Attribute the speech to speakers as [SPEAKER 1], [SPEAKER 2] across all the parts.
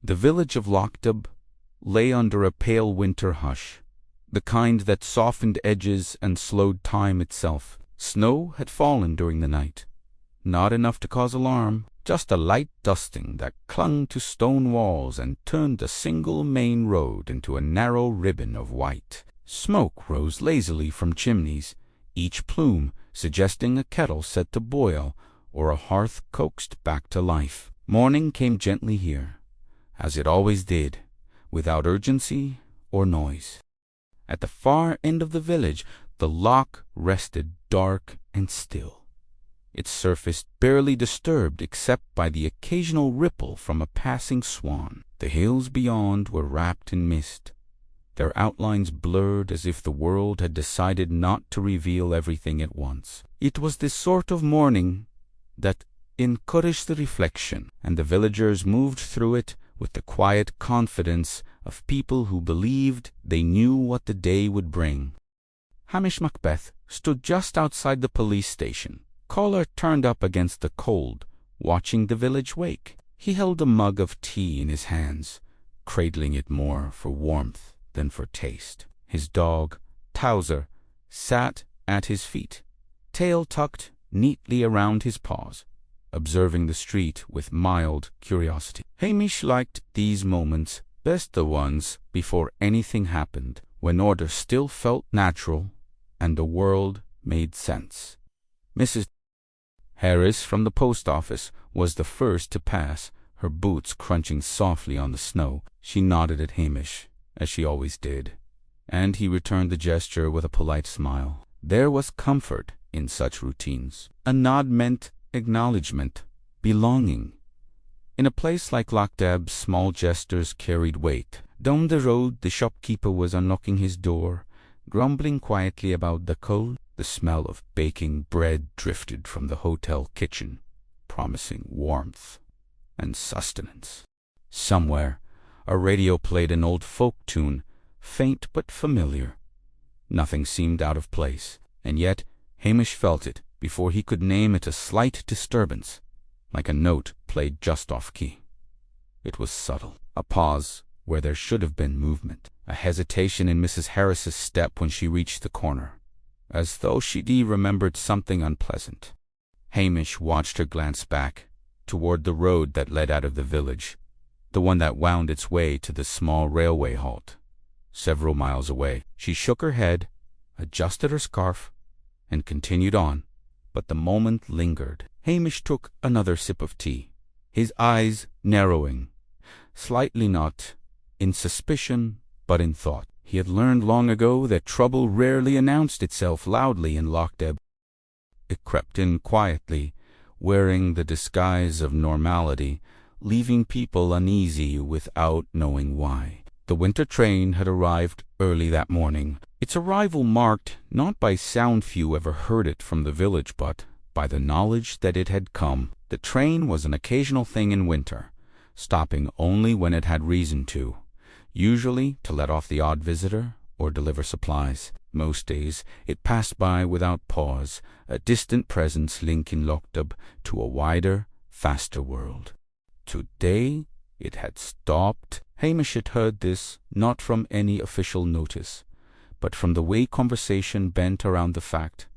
[SPEAKER 1] The village of Lochdubh lay under a pale winter hush, the kind that softened edges and slowed time itself. Snow had fallen during the night, not enough to cause alarm, just a light dusting that clung to stone walls and turned a single main road into a narrow ribbon of white. Smoke rose lazily from chimneys, each plume suggesting a kettle set to boil or a hearth coaxed back to life. Morning came gently here, as it always did, without urgency or noise. At the far end of the village, the loch rested dark and still, its surface barely disturbed except by the occasional ripple from a passing swan. The hills beyond were wrapped in mist, their outlines blurred as if the world had decided not to reveal everything at once. It was this sort of morning that encouraged the reflection, and the villagers moved through it with the quiet confidence of people who believed they knew what the day would bring. Hamish Macbeth stood just outside the police station, collar turned up against the cold, watching the village wake. He held a mug of tea in his hands, cradling it more for warmth than for taste. His dog, Towser, sat at his feet, tail tucked neatly around his paws, observing the street with mild curiosity. Hamish liked these moments best, the ones before anything happened, when order still felt natural and the world made sense. Mrs. Harris from the post office was the first to pass, her boots crunching softly on the snow. She nodded at Hamish, as she always did, and he returned the gesture with a polite smile. There was comfort in such routines. A nod meant acknowledgement, belonging. In a place like Lochdubh, small gestures carried weight. Down the road, the shopkeeper was unlocking his door, grumbling quietly about the cold. The smell of baking bread drifted from the hotel kitchen, promising warmth and sustenance. Somewhere, a radio played an old folk tune, faint but familiar. Nothing seemed out of place, and yet Hamish felt it before he could name it, a slight disturbance, like a note played just off key. It was subtle, a pause where there should have been movement, a hesitation in Mrs. Harris's step when she reached the corner, as though she'd remembered something unpleasant. Hamish watched her glance back, toward the road that led out of the village, the one that wound its way to the small railway halt, several miles away. She shook her head, adjusted her scarf, and continued on, but the moment lingered. Hamish took another sip of tea, his eyes narrowing, slightly, not in suspicion, but in thought. He had learned long ago that trouble rarely announced itself loudly in Lochdubh. It crept in quietly, wearing the disguise of normality, leaving people uneasy without knowing why. The winter train had arrived early that morning, its arrival marked not by sound few ever heard it from the village, but by the knowledge that it had come. The train was an occasional thing in winter, stopping only when it had reason to, usually to let off the odd visitor or deliver supplies. Most days it passed by without pause, a distant presence linking Lochdubh to a wider, faster world. Today it had stopped. Hamish had heard this not from any official notice, but from the way conversation bent around the fact.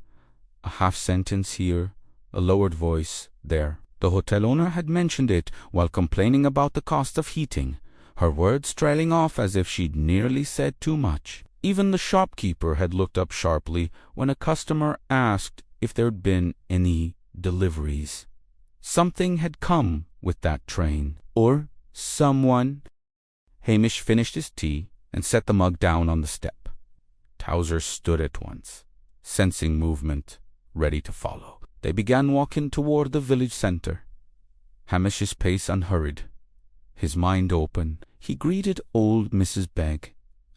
[SPEAKER 1] A half-sentence here, a lowered voice there. The hotel owner had mentioned it while complaining about the cost of heating, her words trailing off as if she'd nearly said too much. Even the shopkeeper had looked up sharply when a customer asked if there'd been any deliveries. Something had come with that train, or someone. Hamish finished his tea and set the mug down on the step. Towser stood at once, sensing movement, ready to follow. They began walking toward the village centre. Hamish's pace unhurried, his mind open. He greeted old Mrs. Begg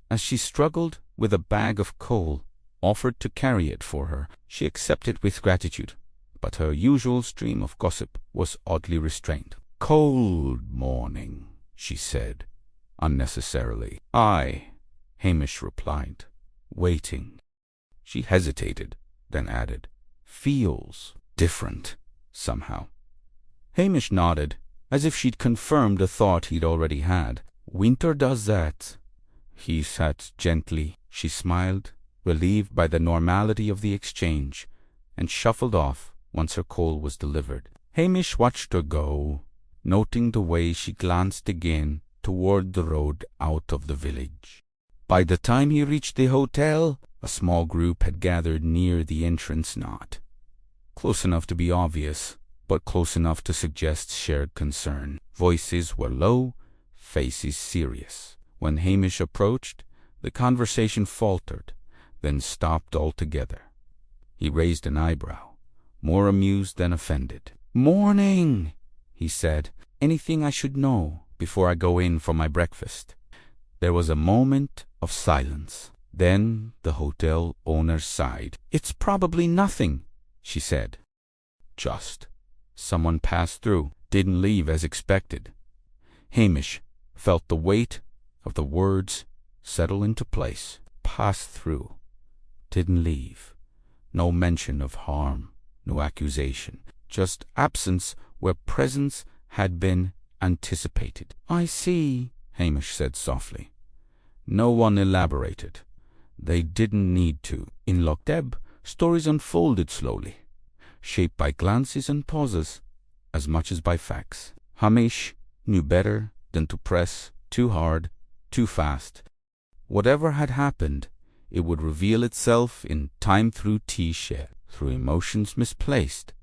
[SPEAKER 1] as she struggled with a bag of coal, offered to carry it for her. She accepted with gratitude, but her usual stream of gossip was oddly restrained. "Cold morning," she said, unnecessarily. "Aye," Hamish replied, waiting. She hesitated, then added, "Feels different, somehow." Hamish nodded, as if she'd confirmed a thought he'd already had. "Winter does that," he said gently. She smiled, relieved by the normality of the exchange, and shuffled off once her coal was delivered. Hamish watched her go, noting the way she glanced again toward the road out of the village. By the time he reached the hotel, a small group had gathered near the entrance, not close enough to be obvious, but close enough to suggest shared concern. Voices were low, faces serious. When Hamish approached, the conversation faltered, then stopped altogether. He raised an eyebrow, more amused than offended. "Morning," he said. "Anything I should know before I go in for my breakfast?" There was a moment of silence. Then the hotel owner sighed. "It's probably nothing," she said. "Just someone passed through, didn't leave as expected." Hamish felt the weight of the words settle into place. Passed through, didn't leave. No mention of harm, no accusation, just absence where presence had been anticipated. "I see," Hamish said softly. No one elaborated. They didn't need to. In Lochdubh, stories unfolded slowly, shaped by glances and pauses as much as by facts. Hamish knew better than to press too hard, too fast. Whatever had happened, it would reveal itself in time through tea shed, through emotions misplaced,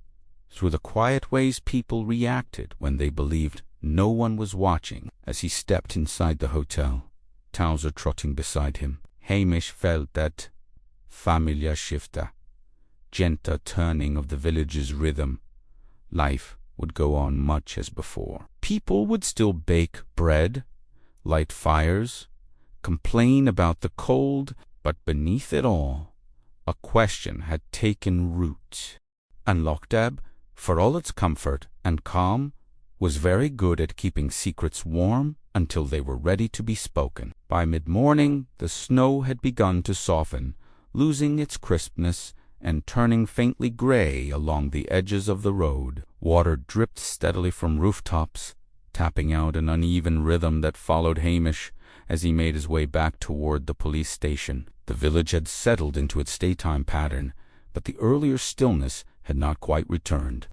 [SPEAKER 1] through the quiet ways people reacted when they believed no one was watching. As he stepped inside the hotel, Towser trotting beside him, Hamish felt that familiar shifter, gentle turning of the village's rhythm. Life would go on much as before. People would still bake bread, light fires, complain about the cold, but beneath it all, a question had taken root. And Lochdubh, for all its comfort and calm, was very good at keeping secrets warm until they were ready to be spoken. By mid-morning, the snow had begun to soften, losing its crispness and turning faintly gray along the edges of the road. Water dripped steadily from rooftops, tapping out an uneven rhythm that followed Hamish as he made his way back toward the police station. The village had settled into its daytime pattern, but the earlier stillness had not quite returned.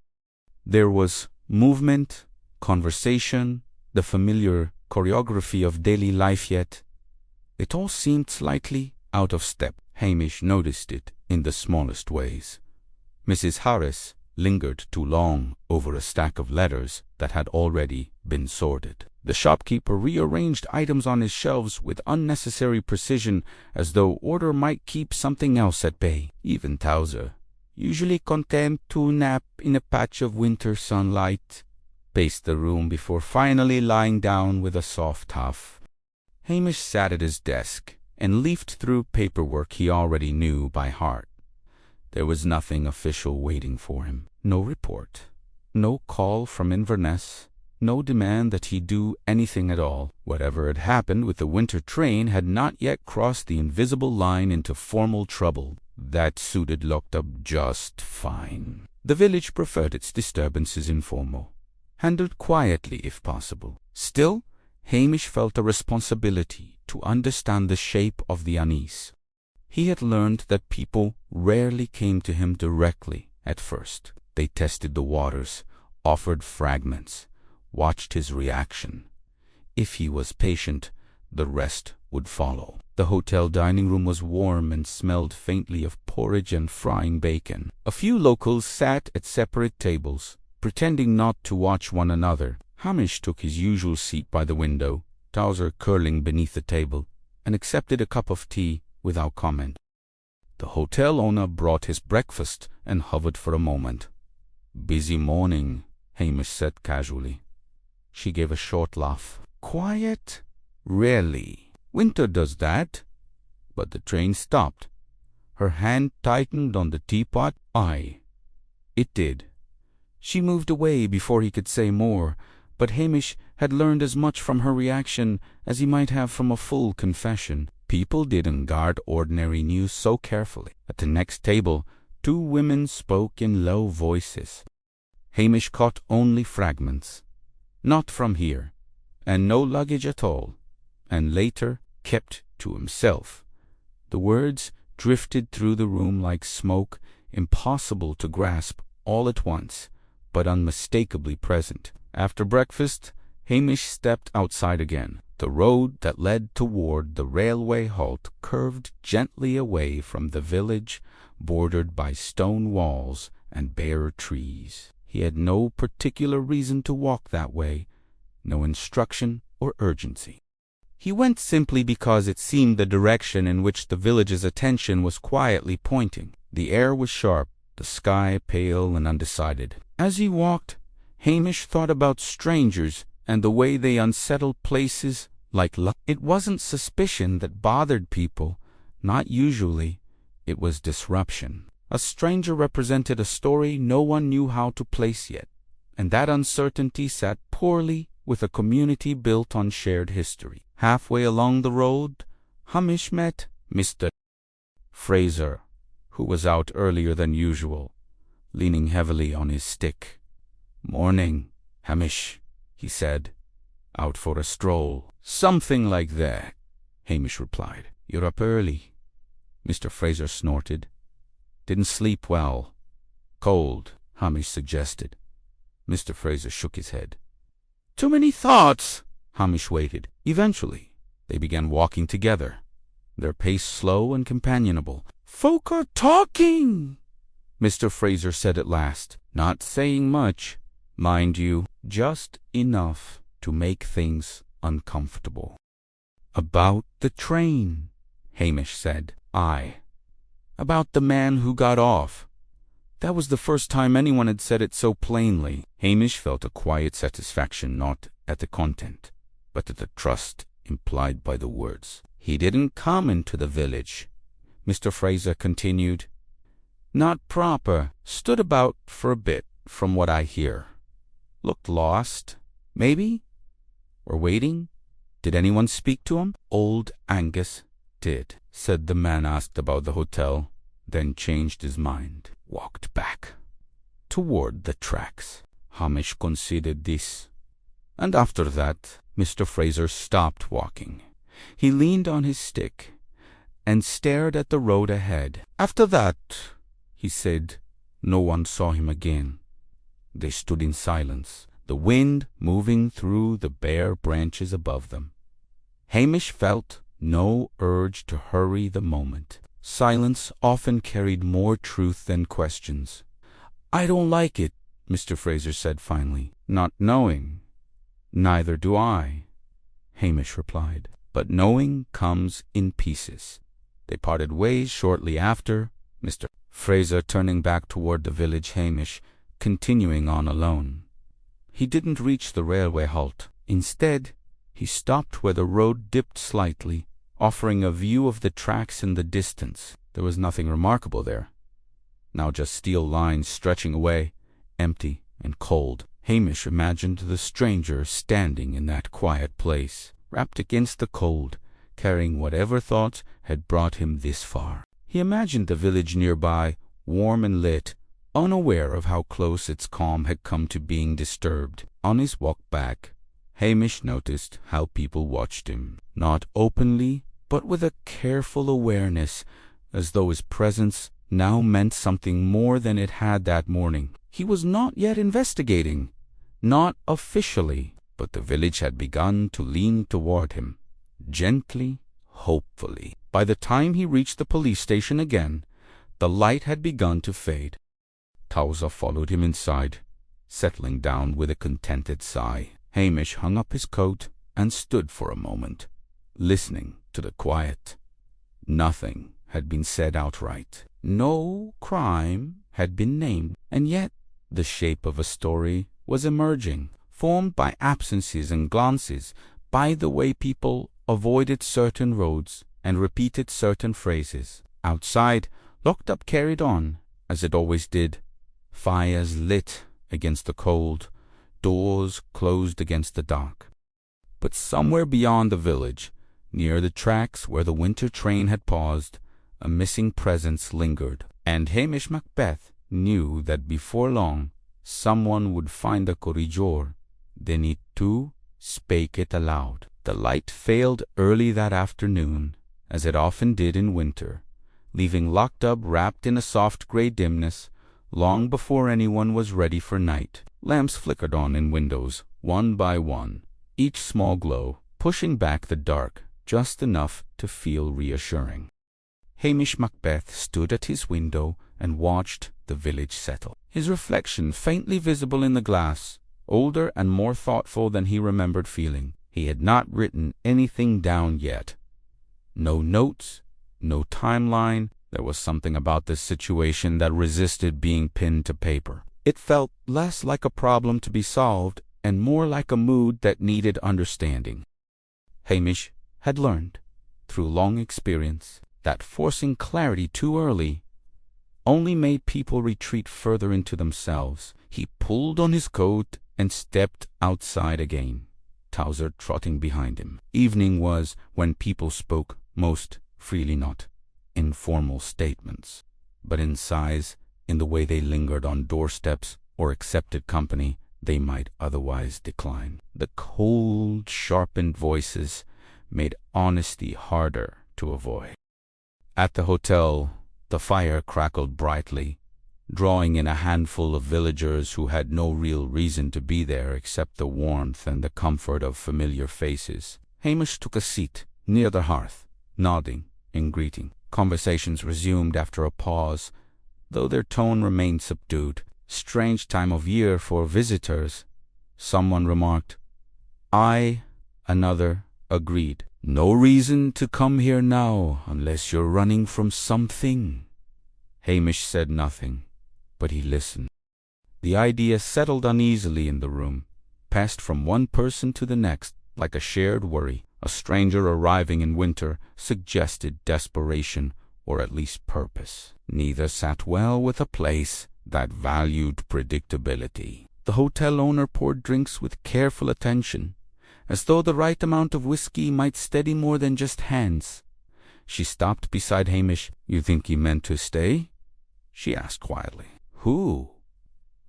[SPEAKER 1] There was movement, conversation, the familiar choreography of daily life, yet it all seemed slightly out of step. Hamish noticed it in the smallest ways. Mrs. Harris lingered too long over a stack of letters that had already been sorted. The shopkeeper rearranged items on his shelves with unnecessary precision, as though order might keep something else at bay. Even Towser, usually content to nap in a patch of winter sunlight, paced the room before finally lying down with a soft huff. Hamish sat at his desk and leafed through paperwork he already knew by heart. There was nothing official waiting for him. No report, no call from Inverness, no demand that he do anything at all. Whatever had happened with the winter train had not yet crossed the invisible line into formal trouble. That suited Lochdubh just fine. The village preferred its disturbances informal, handled quietly if possible. Still, Hamish felt a responsibility to understand the shape of the unease. He had learned that people rarely came to him directly at first. They tested the waters, offered fragments, watched his reaction. If he was patient, the rest would follow. The hotel dining room was warm and smelled faintly of porridge and frying bacon. A few locals sat at separate tables, pretending not to watch one another. Hamish took his usual seat by the window, Towser curling beneath the table, and accepted a cup of tea without comment. The hotel owner brought his breakfast and hovered for a moment. "Busy morning," Hamish said casually. She gave a short laugh. "Quiet? Rarely. Winter does that." But the train stopped. Her hand tightened on the teapot. Aye, it did. She moved away before he could say more, but Hamish had learned as much from her reaction as he might have from a full confession. People didn't guard ordinary news so carefully. At the next table, two women spoke in low voices. Hamish caught only fragments. Not from here, and no luggage at all, and later kept to himself. The words drifted through the room like smoke, impossible to grasp all at once, but unmistakably present. After breakfast, Hamish stepped outside again. The road that led toward the railway halt curved gently away from the village, bordered by stone walls and bare trees. He had no particular reason to walk that way, no instruction or urgency. He went simply because it seemed the direction in which the village's attention was quietly pointing. The air was sharp, the sky pale and undecided. As he walked, Hamish thought about strangers and the way they unsettled places like luck. It wasn't suspicion that bothered people, not usually. It was disruption. A stranger represented a story no one knew how to place yet, and that uncertainty sat poorly with a community built on shared history. Halfway along the road, Hamish met Mr. Fraser, who was out earlier than usual, leaning heavily on his stick. "Morning, Hamish," he said. "Out for a stroll?" "Something like that," Hamish replied. "You're up early." Mr. Fraser snorted. "Didn't sleep well." "Cold," Hamish suggested. Mr. Fraser shook his head. "Too many thoughts." Hamish waited. Eventually, they began walking together, their pace slow and companionable. "Folk are talking," Mr. Fraser said at last. "Not saying much, mind you, just enough to make things uncomfortable." "About the train," Hamish said. "Aye. About the man who got off." That was the first time anyone had said it so plainly. Hamish felt a quiet satisfaction not at the content, but at the trust implied by the words. "He didn't come into the village," Mr. Fraser continued. "Not proper. Stood about for a bit, from what I hear. Looked lost, maybe? Or waiting? Did anyone speak to him?" "Old Angus did," said the man asked about the hotel, then changed his mind. Walked back toward the tracks. Hamish considered this. And after that, Mr. Fraser stopped walking. He leaned on his stick and stared at the road ahead. "After that," he said, no one saw him again. They stood in silence, the wind moving through the bare branches above them. Hamish felt no urge to hurry the moment. Silence often carried more truth than questions. "I don't like it," Mr. Fraser said finally. "Not knowing. Neither do I," Hamish replied. "But knowing comes in pieces." They parted ways shortly after, Mr. Fraser turning back toward the village, Hamish continuing on alone. He didn't reach the railway halt. Instead, he stopped where the road dipped slightly, offering a view of the tracks in the distance. There was nothing remarkable there. Now just steel lines stretching away, empty and cold. Hamish imagined the stranger standing in that quiet place, wrapped against the cold, carrying whatever thoughts had brought him this far. He imagined the village nearby, warm and lit, unaware of how close its calm had come to being disturbed. On his walk back, Hamish noticed how people watched him, not openly, but with a careful awareness, as though his presence now meant something more than it had that morning. He was not yet investigating, not officially, but the village had begun to lean toward him, gently, hopefully. By the time he reached the police station again, the light had begun to fade. Tauza followed him inside, settling down with a contented sigh. Hamish hung up his coat and stood for a moment, listening to the quiet. Nothing had been said outright. No crime had been named, and yet the shape of a story was emerging, formed by absences and glances, by the way people avoided certain roads and repeated certain phrases. Outside, Lochdubh carried on, as it always did. Fires lit against the cold, doors closed against the dark. But somewhere beyond the village, near the tracks where the winter train had paused, a missing presence lingered, and Hamish Macbeth knew that before long someone would find the corridor, Then he too spake it aloud. The light failed early that afternoon, as it often did in winter, leaving Lochdubh wrapped in a soft grey dimness long before anyone was ready for night. Lamps flickered on in windows, one by one, each small glow pushing back the dark just enough to feel reassuring. Hamish Macbeth stood at his window and watched the village settle, his reflection faintly visible in the glass, older and more thoughtful than he remembered feeling. He had not written anything down yet. No notes, no timeline. There was something about this situation that resisted being pinned to paper. It felt less like a problem to be solved and more like a mood that needed understanding. Hamish had learned, through long experience, that forcing clarity too early only made people retreat further into themselves. He pulled on his coat and stepped outside again, Towser trotting behind him. Evening was when people spoke most freely, not in formal statements, but in sighs, in the way they lingered on doorsteps or accepted company they might otherwise decline. The cold, sharpened voices made honesty harder to avoid. At the hotel, the fire crackled brightly, drawing in a handful of villagers who had no real reason to be there except the warmth and the comfort of familiar faces. Hamish took a seat near the hearth, nodding in greeting. Conversations resumed after a pause, though their tone remained subdued. Strange time of year for visitors, someone remarked. Another agreed. No reason to come here now unless you're running from something. Hamish said nothing, but he listened. The idea settled uneasily in the room, passed from one person to the next like a shared worry. A stranger arriving in winter suggested desperation or at least purpose. Neither sat well with a place that valued predictability. The hotel owner poured drinks with careful attention, as though the right amount of whiskey might steady more than just hands. She stopped beside Hamish. "You think he meant to stay?" she asked quietly. "Who?"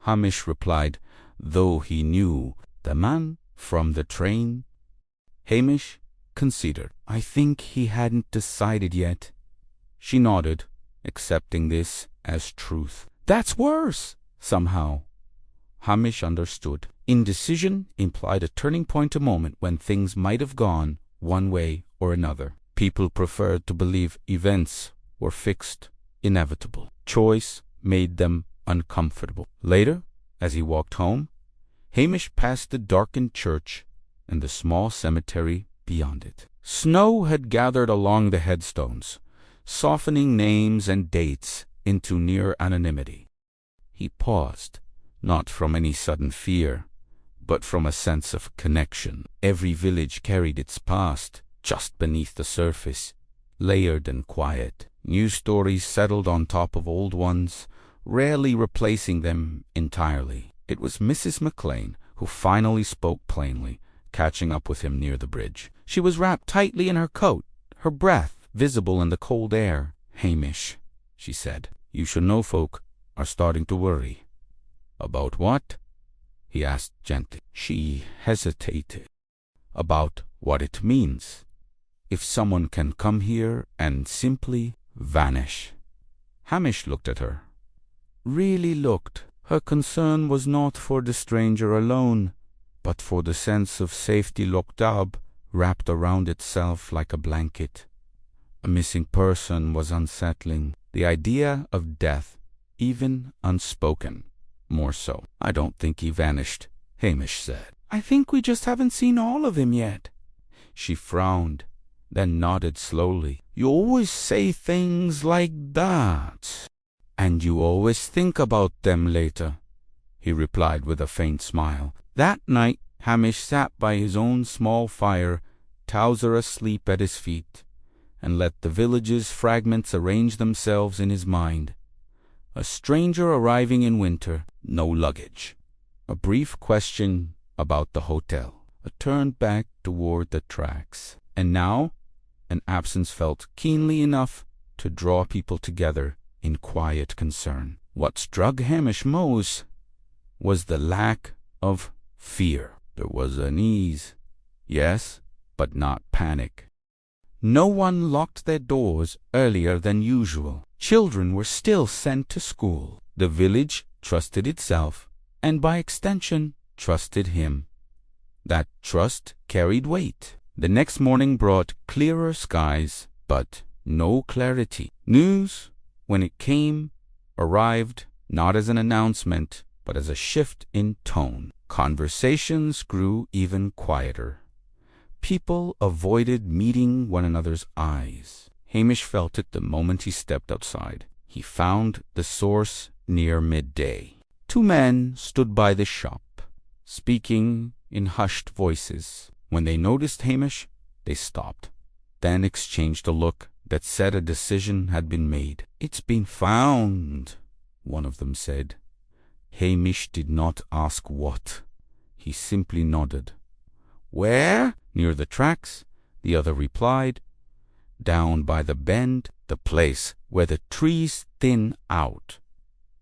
[SPEAKER 1] Hamish replied, though he knew. "The man from the train." Hamish considered. "I think he hadn't decided yet." She nodded, accepting this as truth. "That's worse." Somehow, Hamish understood. Indecision implied a turning point, a moment when things might have gone one way or another. People preferred to believe events were fixed, inevitable. Choice made them uncomfortable. Later, as he walked home, Hamish passed the darkened church and the small cemetery beyond it. Snow had gathered along the headstones, softening names and dates into near anonymity. He paused, not from any sudden fear, but from a sense of connection. Every village carried its past just beneath the surface, layered and quiet. New stories settled on top of old ones, rarely replacing them entirely. It was Mrs. McLean who finally spoke plainly, catching up with him near the bridge. She was wrapped tightly in her coat, her breath visible in the cold air. "Hamish," she said, "you should know folk are starting to worry." "About what?" he asked gently. She hesitated. "About what it means. If someone can come here and simply vanish." Hamish looked at her. Really looked. Her concern was not for the stranger alone, but for the sense of safety Lochdubh wrapped around itself like a blanket. A missing person was unsettling. The idea of death, even unspoken, more so. "I don't think he vanished," Hamish said. "I think we just haven't seen all of him yet." She frowned, then nodded slowly. "You always say things like that, and you always think about them later," he replied with a faint smile. That night, Hamish sat by his own small fire, Towser asleep at his feet, and let the village's fragments arrange themselves in his mind. A stranger arriving in winter, no luggage. A brief question about the hotel. A turn back toward the tracks. And now, an absence felt keenly enough to draw people together in quiet concern. What struck Hamish most was the lack of fear. There was unease, yes, but not panic. No one locked their doors earlier than usual. Children were still sent to school. The village trusted itself, and by extension, trusted him. That trust carried weight. The next morning brought clearer skies, but no clarity. News, when it came, arrived not as an announcement, but as a shift in tone. Conversations grew even quieter. People avoided meeting one another's eyes. Hamish felt it the moment he stepped outside. He found the source near midday. Two men stood by the shop, speaking in hushed voices. When they noticed Hamish, they stopped, then exchanged a look that said a decision had been made. "It's been found," one of them said. Hamish did not ask what. He simply nodded. "Where?" "Near the tracks," the other replied. "Down by the bend, the place where the trees thin out."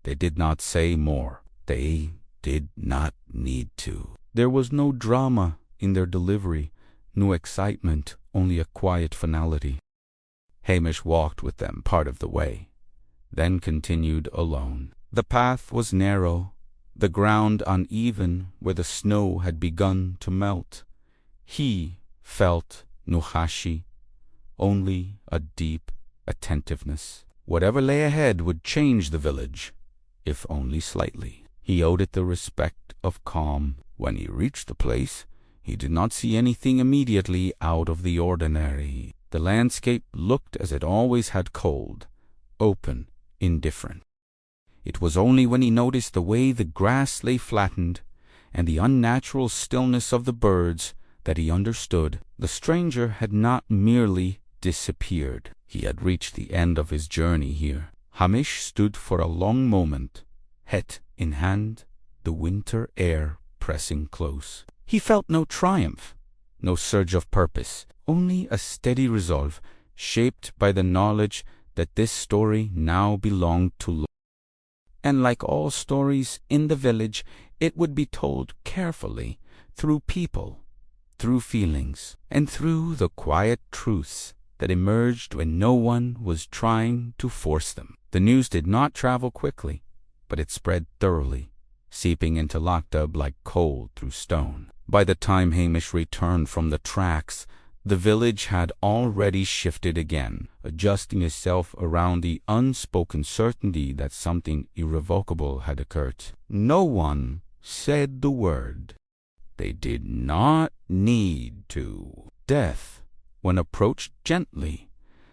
[SPEAKER 1] They did not say more. They did not need to. There was no drama in their delivery, no excitement, only a quiet finality. Hamish walked with them part of the way, then continued alone. The path was narrow, the ground uneven where the snow had begun to melt. He felt no hashi, only a deep attentiveness. Whatever lay ahead would change the village, if only slightly. He owed it the respect of calm. When he reached the place, he did not see anything immediately out of the ordinary. The landscape looked as it always had, cold, open, indifferent. It was only when he noticed the way the grass lay flattened and the unnatural stillness of the birds that he understood. The stranger had not merely disappeared. He had reached the end of his journey here. Hamish stood for a long moment, hat in hand, the winter air pressing close. He felt no triumph, no surge of purpose, only a steady resolve, shaped by the knowledge that this story now belonged to Lochdubh. And like all stories in the village, it would be told carefully, through people, through feelings, and through the quiet truths that emerged when no one was trying to force them. The news did not travel quickly, but it spread thoroughly, seeping into Lochdubh like coal through stone. By the time Hamish returned from the tracks, the village had already shifted again, adjusting itself around the unspoken certainty that something irrevocable had occurred. No one said the word. They did not need to. Death, when approached gently,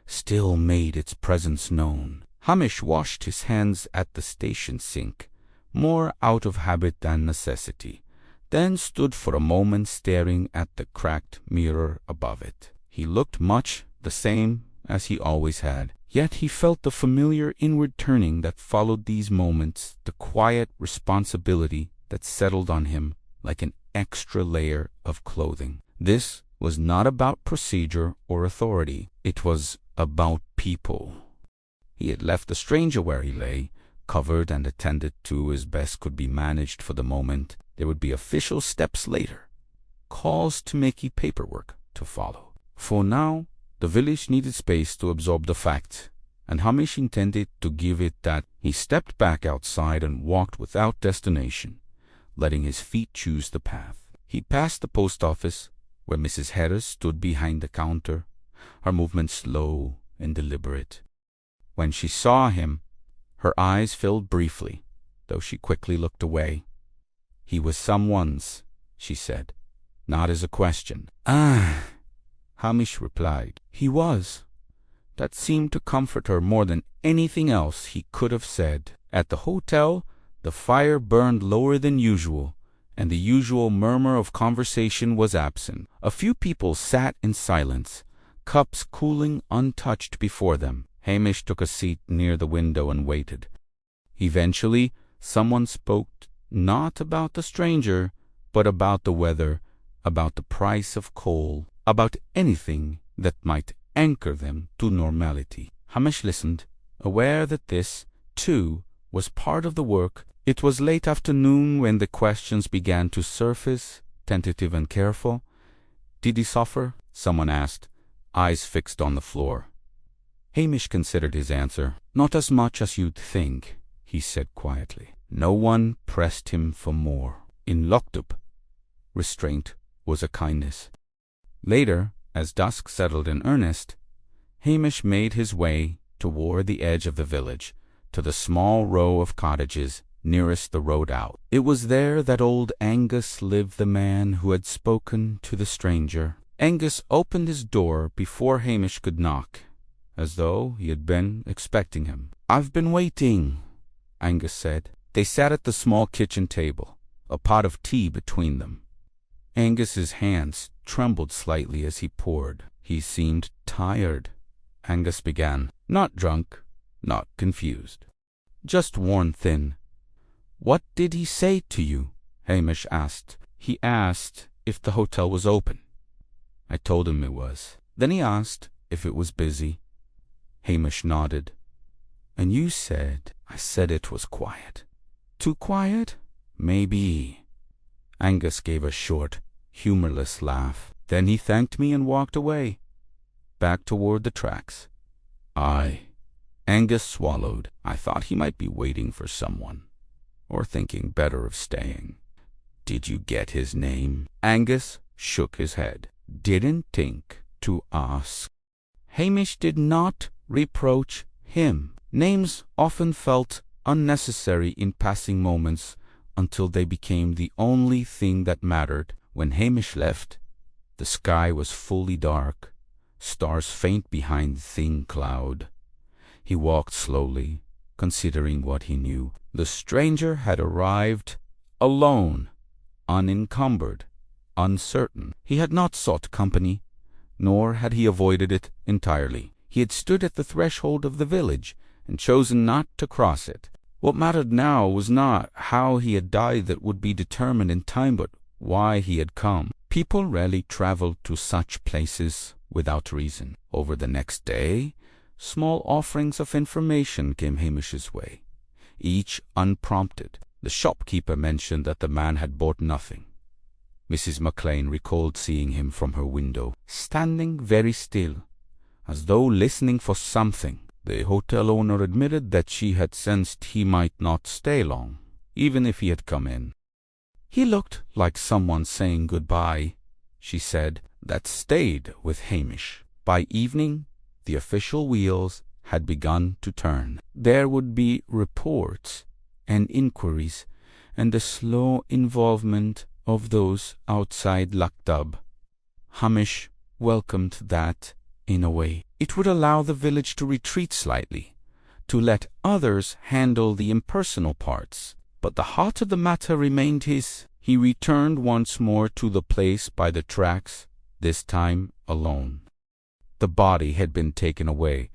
[SPEAKER 1] still made its presence known. Hamish washed his hands at the station sink, more out of habit than necessity, then stood for a moment staring at the cracked mirror above it. He looked much the same as he always had, yet he felt the familiar inward turning that followed these moments, the quiet responsibility that settled on him like an extra layer of clothing. This was not about procedure or authority. It was about people. He had left the stranger where he lay, covered and attended to as best could be managed for the moment. There would be official steps later, calls to make paperwork to follow. For now, the village needed space to absorb the fact, and Hamish intended to give it that. He stepped back outside and walked without destination, letting his feet choose the path. He passed the post office, where Mrs. Harris stood behind the counter, her movements slow and deliberate. When she saw him, her eyes filled briefly, though she quickly looked away. "He was someone's," she said, not as a question. "Ah," Hamish replied. "He was." That seemed to comfort her more than anything else he could have said. At the hotel, the fire burned lower than usual, and the usual murmur of conversation was absent. A few people sat in silence, cups cooling untouched before them. Hamish took a seat near the window and waited. Eventually, someone spoke, not about the stranger, but about the weather, about the price of coal, about anything that might anchor them to normality. Hamish listened, aware that this, too, was part of the work. It was late afternoon when the questions began to surface, tentative and careful. "Did he suffer?" someone asked, eyes fixed on the floor. Hamish considered his answer. "Not as much as you'd think," he said quietly. "No one pressed him for more. In Lochdubh, restraint was a kindness." Later, as dusk settled in earnest, Hamish made his way toward the edge of the village, to the small row of cottages nearest the road out. It was there that old Angus lived, the man who had spoken to the stranger. Angus opened his door before Hamish could knock, as though he had been expecting him. "I've been waiting," Angus said. They sat at the small kitchen table, a pot of tea between them. Angus's hands trembled slightly as he poured. He seemed tired. Angus began. "Not drunk, not confused. Just worn thin." "What did he say to you?" Hamish asked. "He asked if the hotel was open. I told him it was. Then he asked if it was busy." Hamish nodded. "And you said—" "I said it was quiet." "Too quiet?" "Maybe." Angus gave a short, humorless laugh. Then he thanked me and walked away, back toward the tracks. "Aye." Angus swallowed. "I thought he might be waiting for someone, or thinking better of staying." "Did you get his name?" Angus shook his head. "Didn't think to ask." Hamish did not reproach him. Names often felt unnecessary in passing moments until they became the only thing that mattered. When Hamish left, the sky was fully dark, stars faint behind thin cloud. He walked slowly, considering what he knew. The stranger had arrived alone, unencumbered, uncertain. He had not sought company, nor had he avoided it entirely. He had stood at the threshold of the village and chosen not to cross it. What mattered now was not how he had died, that would be determined in time, but why he had come. People rarely traveled to such places without reason. Over the next day, small offerings of information came Hamish's way, each unprompted. The shopkeeper mentioned that the man had bought nothing. Mrs. McLean recalled seeing him from her window, standing very still, as though listening for something. The hotel owner admitted that she had sensed he might not stay long, even if he had come in. "He looked like someone saying goodbye," she said. That stayed with Hamish. By evening, the official wheels had begun to turn. There would be reports and inquiries, and the slow involvement of those outside Lochdubh. Hamish welcomed that in a way. It would allow the village to retreat slightly, to let others handle the impersonal parts. But the heart of the matter remained his. He returned once more to the place by the tracks, this time alone. The body had been taken away,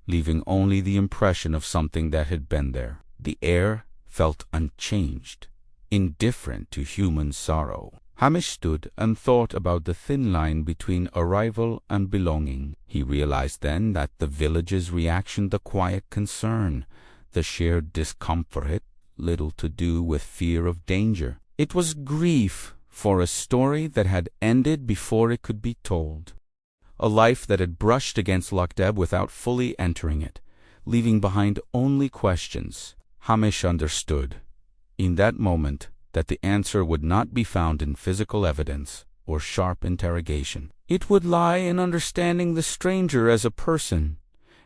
[SPEAKER 1] leaving only the impression of something that had been there. The air felt unchanged, indifferent to human sorrow. Hamish stood and thought about the thin line between arrival and belonging. He realized then that the village's reaction, the quiet concern, the shared discomfort, had little to do with fear of danger. It was grief for a story that had ended before it could be told. A life that had brushed against Lochdubh without fully entering it, leaving behind only questions. Hamish understood, in that moment, that the answer would not be found in physical evidence or sharp interrogation. It would lie in understanding the stranger as a person,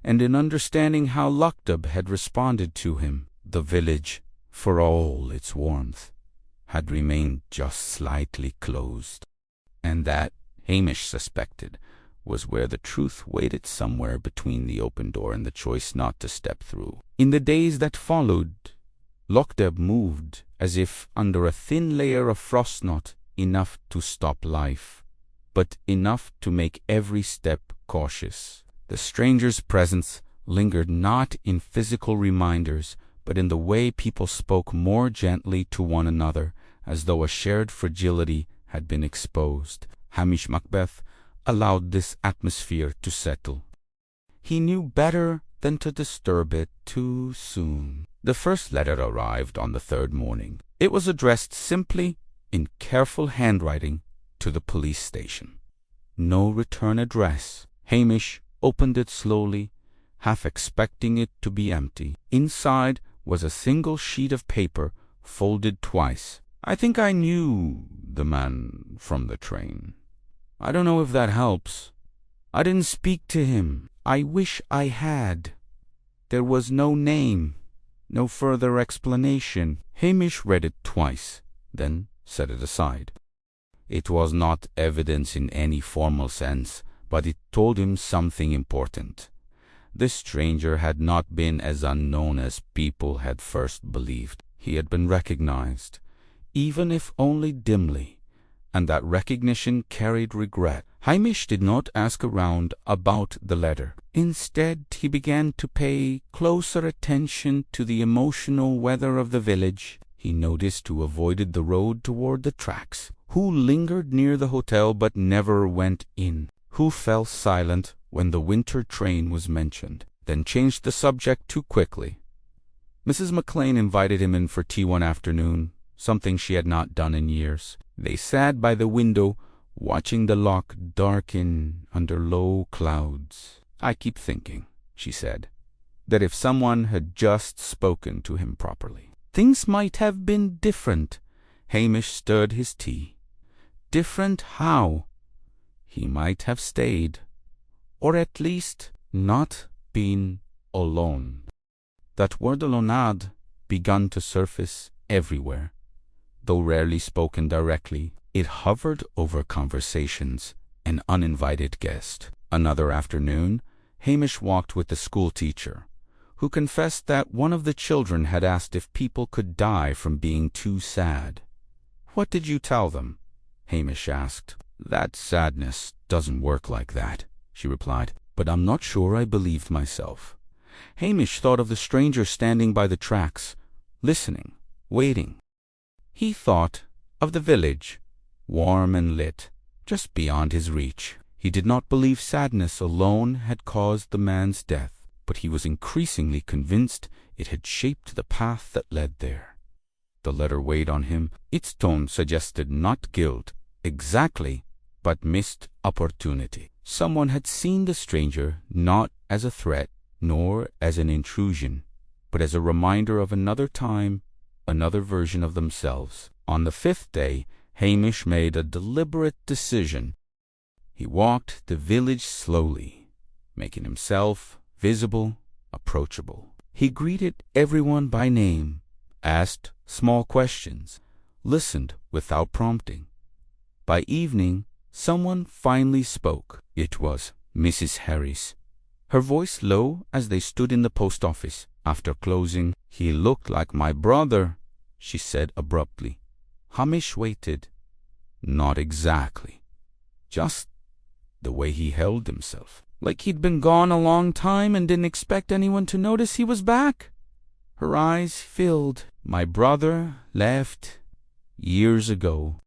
[SPEAKER 1] and in understanding how Lochdubh had responded to him. The village, for all its warmth, had remained just slightly closed, and that, Hamish suspected, was where the truth waited, somewhere between the open door and the choice not to step through. In the days that followed, Lochdubh moved as if under a thin layer of frost, not enough to stop life, but enough to make every step cautious. The stranger's presence lingered not in physical reminders, but in the way people spoke more gently to one another, as though a shared fragility had been exposed. Hamish Macbeth allowed this atmosphere to settle. He knew better than to disturb it too soon. The first letter arrived on the third morning. It was addressed simply in careful handwriting to the police station. No return address. Hamish opened it slowly, half expecting it to be empty. Inside was a single sheet of paper, folded twice. "I think I knew the man from the train. I don't know if that helps. I didn't speak to him. I wish I had. There was no name, no further explanation." Hamish read it twice, then set it aside. It was not evidence in any formal sense, but it told him something important. This stranger had not been as unknown as people had first believed. He had been recognized, even if only dimly, and that recognition carried regret. Hamish did not ask around about the letter. Instead, he began to pay closer attention to the emotional weather of the village. He noticed who avoided the road toward the tracks, who lingered near the hotel but never went in, who fell silent when the winter train was mentioned, then changed the subject too quickly. Mrs. McLean invited him in for tea one afternoon, something she had not done in years. They sat by the window, watching the loch darken under low clouds. "I keep thinking," she said, "that if someone had just spoken to him properly, things might have been different." Hamish stirred his tea. Different how? He might have stayed, or at least not been alone. That word alone had begun to surface everywhere. Though rarely spoken directly, it hovered over conversations, an uninvited guest. Another afternoon, Hamish walked with the schoolteacher, who confessed that one of the children had asked if people could die from being too sad. "What did you tell them?" Hamish asked. "That sadness doesn't work like that," she replied, "but I'm not sure I believed myself." Hamish thought of the stranger standing by the tracks, listening, waiting. He thought of the village, warm and lit, just beyond his reach. He did not believe sadness alone had caused the man's death, but he was increasingly convinced it had shaped the path that led there. The letter weighed on him. Its tone suggested not guilt, exactly, but missed opportunity. Someone had seen the stranger not as a threat, nor as an intrusion, but as a reminder of another time, another version of themselves. On the fifth day, Hamish made a deliberate decision. He walked the village slowly, making himself visible, approachable. He greeted everyone by name, asked small questions, listened without prompting. By evening, someone finally spoke. It was Mrs. Harris, her voice low as they stood in the post office. After closing, "He looked like my brother," she said abruptly. Hamish waited. Not exactly. Just the way he held himself. Like he'd been gone a long time and didn't expect anyone to notice he was back. Her eyes filled. "My brother left years ago.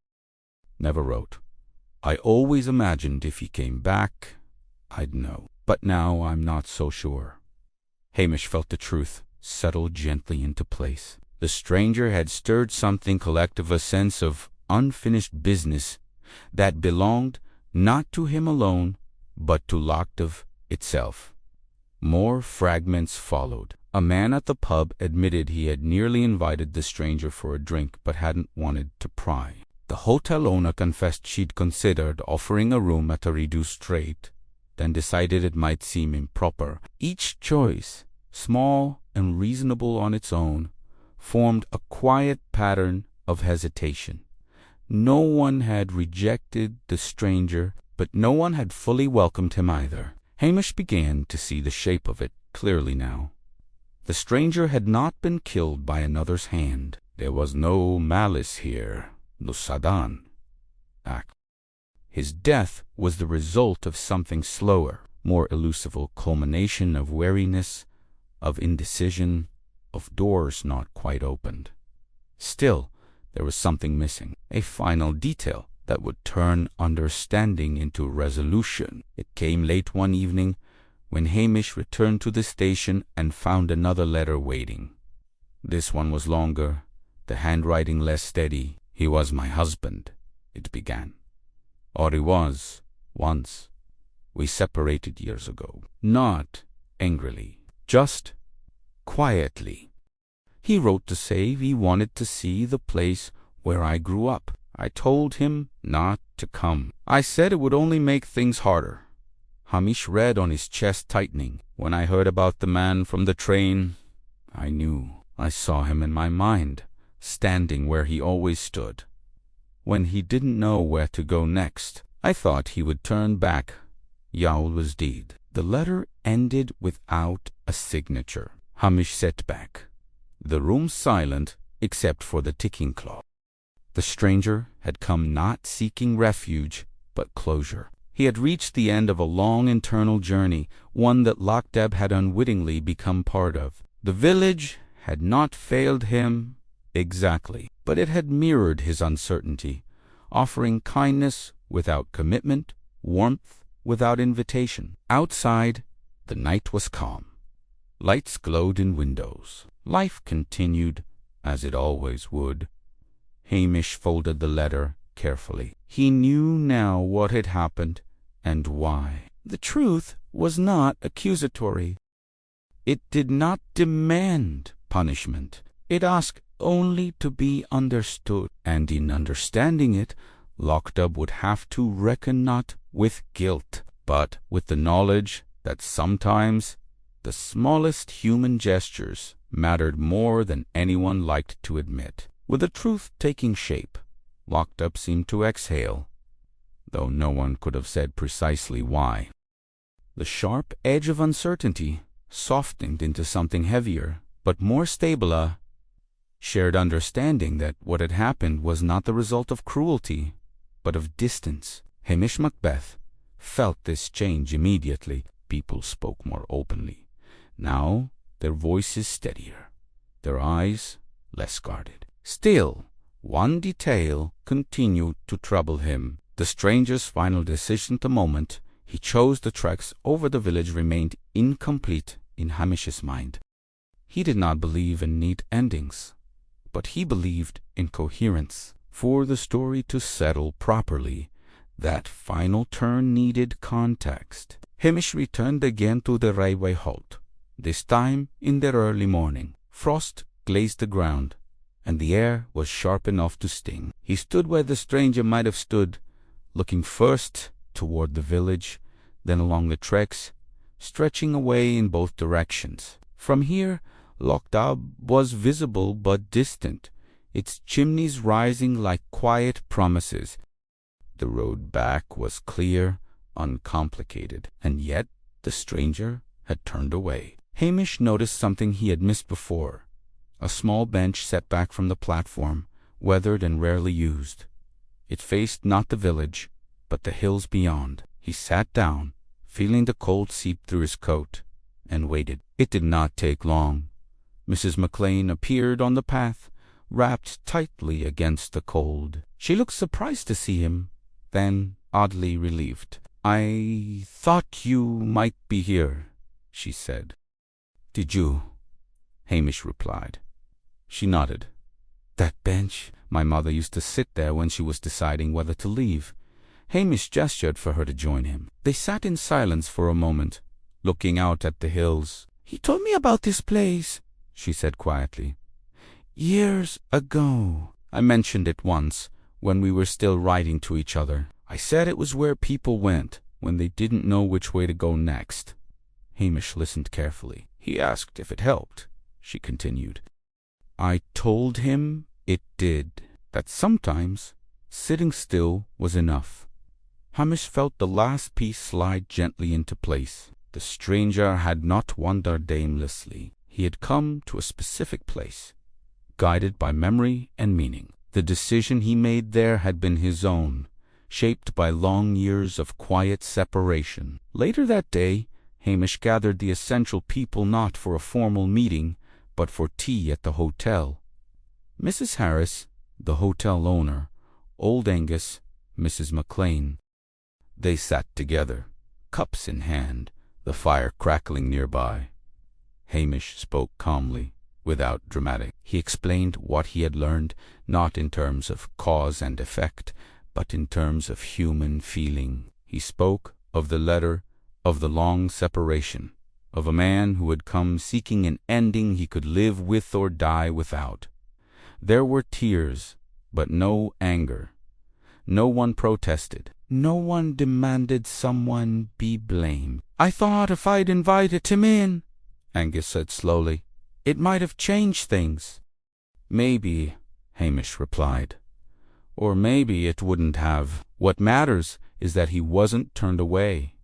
[SPEAKER 1] Never wrote. I always imagined if he came back, I'd know. But now I'm not so sure." Hamish felt the truth settle gently into place. The stranger had stirred something collective, a sense of unfinished business that belonged not to him alone, but to Lochdubh itself. More fragments followed. A man at the pub admitted he had nearly invited the stranger for a drink, but hadn't wanted to pry. The hotel owner confessed she'd considered offering a room at a reduced rate, then decided it might seem improper. Each choice, small and reasonable on its own, formed a quiet pattern of hesitation. No one had rejected the stranger, but no one had fully welcomed him either. Hamish began to see the shape of it clearly now. The stranger had not been killed by another's hand. There was no malice here, no Sadan act. His death was the result of something slower, more elusive, culmination of weariness, of indecision, of doors not quite opened. Still, there was something missing, a final detail that would turn understanding into resolution. It came late one evening when Hamish returned to the station and found another letter waiting. This one was longer, the handwriting less steady. "He was my husband," it began. "Or he was, once. We separated years ago." Not angrily, just quietly. "He wrote to say he wanted to see the place where I grew up. I told him not to come. I said it would only make things harder." Hamish read on his chest tightening. "When I heard about the man from the train, I knew. I saw him in my mind, standing where he always stood. When he didn't know where to go next, I thought he would turn back. Yaul was deed." The letter ended without a signature. Hamish sat back, the room silent except for the ticking clock. The stranger had come not seeking refuge, but closure. He had reached the end of a long internal journey, one that Lochdubh had unwittingly become part of. The village had not failed him exactly, but it had mirrored his uncertainty, offering kindness without commitment, warmth without invitation. Outside, the night was calm. Lights glowed in windows. Life continued as it always would. Hamish folded the letter carefully. He knew now what had happened and why. The truth was not accusatory. It did not demand punishment. It asked only to be understood, and in understanding it, Lochdubh would have to reckon not with guilt, but with the knowledge that sometimes the smallest human gestures mattered more than anyone liked to admit. With the truth taking shape, Lochdubh seemed to exhale, though no one could have said precisely why. The sharp edge of uncertainty softened into something heavier, but more stable, a shared understanding that what had happened was not the result of cruelty, but of distance. Hamish Macbeth felt this change immediately. People spoke more openly. Now their voices steadier, their eyes less guarded. Still, one detail continued to trouble him. The stranger's final decision. The moment he chose the tracks over the village remained incomplete in Hamish's mind. He did not believe in neat endings, but he believed in coherence. For the story to settle properly, that final turn needed context. Hamish returned again to the railway halt, this time in the early morning. Frost glazed the ground, and the air was sharp enough to sting. He stood where the stranger might have stood, looking first toward the village, then along the tracks, stretching away in both directions. From here, Lochdubh was visible but distant, its chimneys rising like quiet promises. The road back was clear, uncomplicated, and yet the stranger had turned away. Hamish noticed something he had missed before. A small bench set back from the platform, weathered and rarely used. It faced not the village, but the hills beyond. He sat down, feeling the cold seep through his coat, and waited. It did not take long. Mrs. McLean appeared on the path, wrapped tightly against the cold. She looked surprised to see him, then oddly relieved. "I thought you might be here," she said. "Did you?" Hamish replied. She nodded. "That bench? My mother used to sit there when she was deciding whether to leave." Hamish gestured for her to join him. They sat in silence for a moment, looking out at the hills. "He told me about this place," she said quietly. "Years ago. I mentioned it once, when we were still writing to each other. I said it was where people went when they didn't know which way to go next." Hamish listened carefully. "He asked if it helped," she continued. "I told him it did, that sometimes sitting still was enough." Hamish felt the last piece slide gently into place. The stranger had not wandered aimlessly. He had come to a specific place, guided by memory and meaning. The decision he made there had been his own, shaped by long years of quiet separation. Later that day, Hamish gathered the essential people not for a formal meeting, but for tea at the hotel. Mrs. Harris, the hotel owner, Old Angus, Mrs. McLean. They sat together, cups in hand, the fire crackling nearby. Hamish spoke calmly. without dramatic. He explained what he had learned, not in terms of cause and effect, but in terms of human feeling. He spoke of the letter, of the long separation, of a man who had come seeking an ending he could live with or die without. There were tears, but no anger. No one protested. No one demanded someone be blamed. "I thought if I'd invited him in," Angus said slowly, "it might have changed things." "Maybe," Hamish replied. "Or maybe it wouldn't have. What matters is that he wasn't turned away."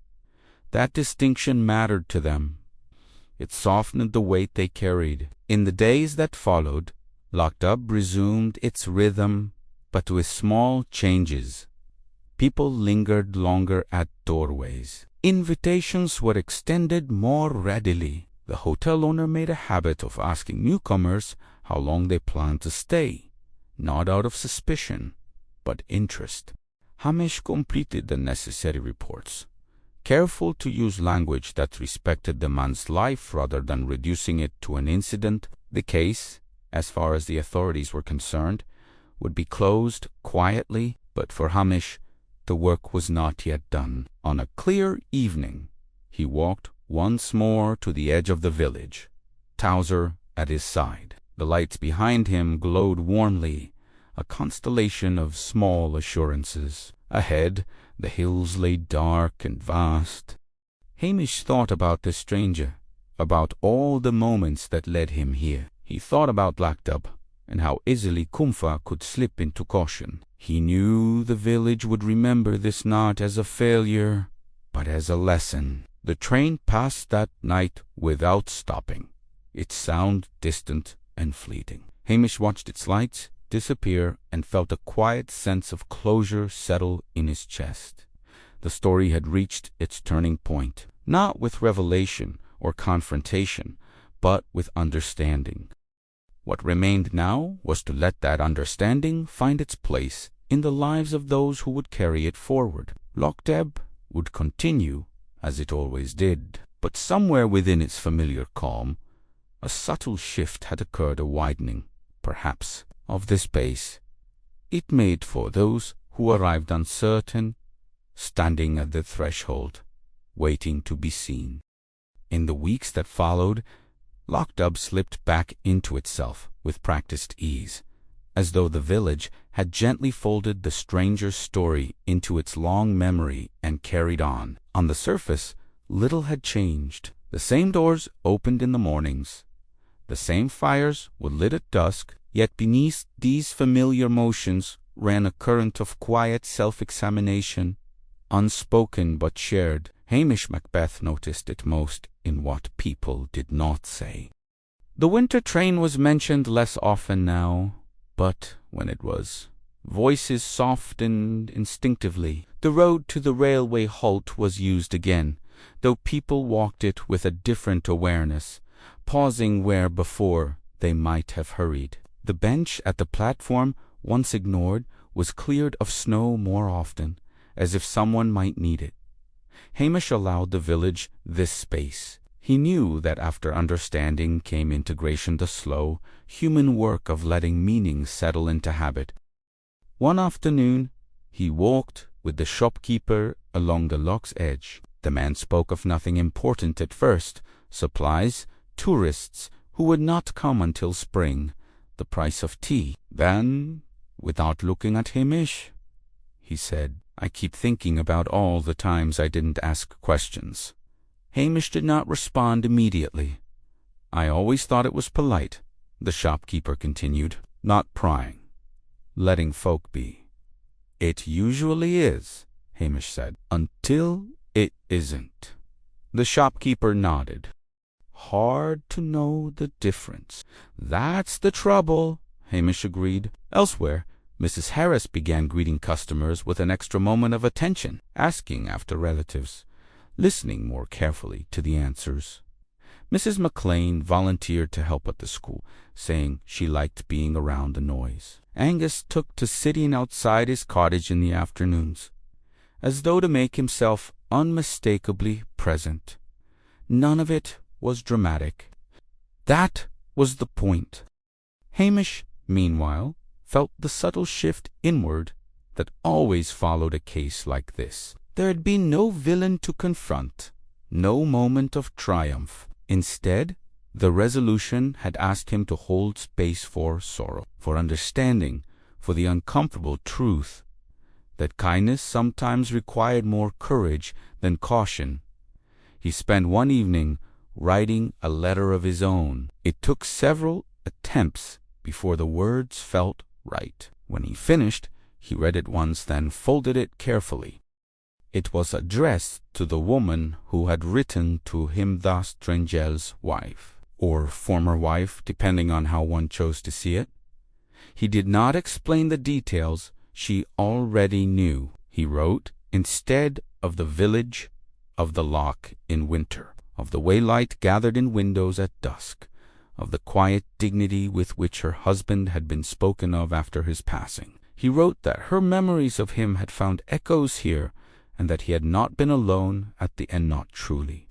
[SPEAKER 1] That distinction mattered to them. It softened the weight they carried. In the days that followed, Lochdubh resumed its rhythm, but with small changes. People lingered longer at doorways. Invitations were extended more readily. The hotel owner made a habit of asking newcomers how long they planned to stay, not out of suspicion, but interest. Hamish completed the necessary reports, careful to use language that respected the man's life rather than reducing it to an incident. The case, as far as the authorities were concerned, would be closed quietly, but for Hamish, the work was not yet done. On a clear evening, he walked once more to the edge of the village, Towser at his side. The lights behind him glowed warmly, a constellation of small assurances. Ahead, the hills lay dark and vast. Hamish thought about the stranger, about all the moments that led him here. He thought about Lochdubh, and how easily Cumfa could slip into caution. He knew the village would remember this not as a failure, but as a lesson. The train passed that night without stopping, its sound distant and fleeting. Hamish watched its lights disappear and felt a quiet sense of closure settle in his chest. The story had reached its turning point, not with revelation or confrontation, but with understanding. What remained now was to let that understanding find its place in the lives of those who would carry it forward. Lochdubh would continue as it always did, but somewhere within its familiar calm, a subtle shift had occurred, a widening, perhaps, of the space it made for those who arrived uncertain, standing at the threshold, waiting to be seen. In the weeks that followed, Lochdubh slipped back into itself with practiced ease, as though the village had gently folded the stranger's story into its long memory and carried on. On the surface, little had changed. The same doors opened in the mornings. The same fires were lit at dusk, yet beneath these familiar motions ran a current of quiet self-examination, unspoken but shared. Hamish Macbeth noticed it most in what people did not say. The winter train was mentioned less often now, but when it was, voices softened instinctively. The road to the railway halt was used again, though people walked it with a different awareness, pausing where before they might have hurried. The bench at the platform, once ignored, was cleared of snow more often, as if someone might need it. Hamish allowed the village this space. He knew that after understanding came integration, the slow, human work of letting meaning settle into habit. One afternoon, he walked with the shopkeeper along the loch's edge. The man spoke of nothing important at first: supplies, tourists who would not come until spring, the price of tea. Then, without looking at Hamish, he said, "I keep thinking about all the times I didn't ask questions." Hamish did not respond immediately. "I always thought it was polite," the shopkeeper continued, "not prying, letting folk be." "It usually is," Hamish said, "until it isn't." The shopkeeper nodded. "Hard to know the difference." "That's the trouble," Hamish agreed. Elsewhere, Mrs. Harris began greeting customers with an extra moment of attention, asking after relatives, listening more carefully to the answers. Mrs. McLean volunteered to help at the school, saying she liked being around the noise. Angus took to sitting outside his cottage in the afternoons, as though to make himself unmistakably present. None of it was dramatic. That was the point. Hamish, meanwhile, felt the subtle shift inward that always followed a case like this. There had been no villain to confront, no moment of triumph. Instead, the resolution had asked him to hold space for sorrow, for understanding, for the uncomfortable truth that kindness sometimes required more courage than caution. He spent one evening writing a letter of his own. It took several attempts before the words felt right. When he finished, he read it once, then folded it carefully. It was addressed to the woman who had written to him, thus Strangel's wife, or former wife, depending on how one chose to see it. He did not explain the details she already knew. He wrote, instead of the village, of the loch in winter, of the way light gathered in windows at dusk, of the quiet dignity with which her husband had been spoken of after his passing. He wrote that her memories of him had found echoes here, and that he had not been alone at the end, not truly.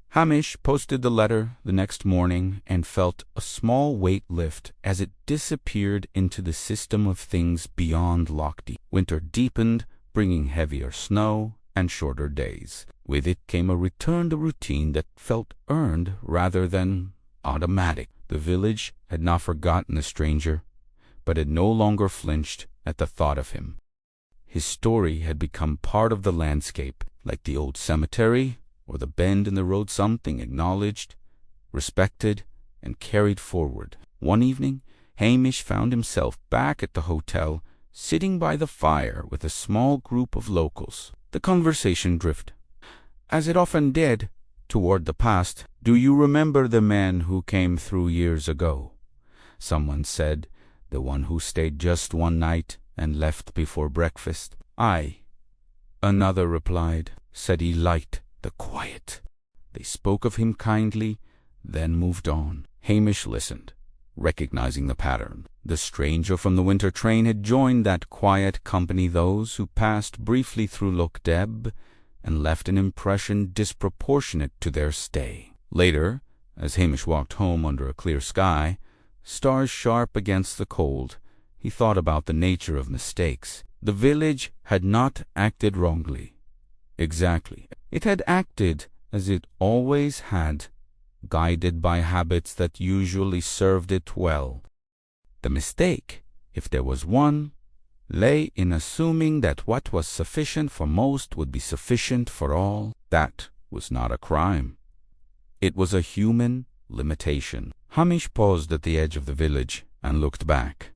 [SPEAKER 1] Hamish posted the letter the next morning and felt a small weight lift as it disappeared into the system of things beyond Lochdubh. Winter deepened, bringing heavier snow and shorter days. With it came a return to routine that felt earned rather than automatic. The village had not forgotten the stranger, but had no longer flinched at the thought of him. His story had become part of the landscape, like the old cemetery or the bend in the road, something acknowledged, respected, and carried forward. One evening, Hamish found himself back at the hotel, sitting by the fire with a small group of locals. The conversation drifted, as it often did, toward the past. "Do you remember the man who came through years ago?" Someone said, "The one who stayed just one night and left before breakfast." "Aye," another replied. Said he liked the quiet. They spoke of him kindly, then moved on. Hamish listened, recognizing the pattern. The stranger from the winter train had joined that quiet company, those who passed briefly through Lochdubh and left an impression disproportionate to their stay. Later, as Hamish walked home under a clear sky, stars sharp against the cold, he thought about the nature of mistakes. The village had not acted wrongly. Exactly. It had acted as it always had, guided by habits that usually served it well. The mistake, if there was one, lay in assuming that what was sufficient for most would be sufficient for all. That was not a crime. It was a human limitation. Hamish paused at the edge of the village and looked back.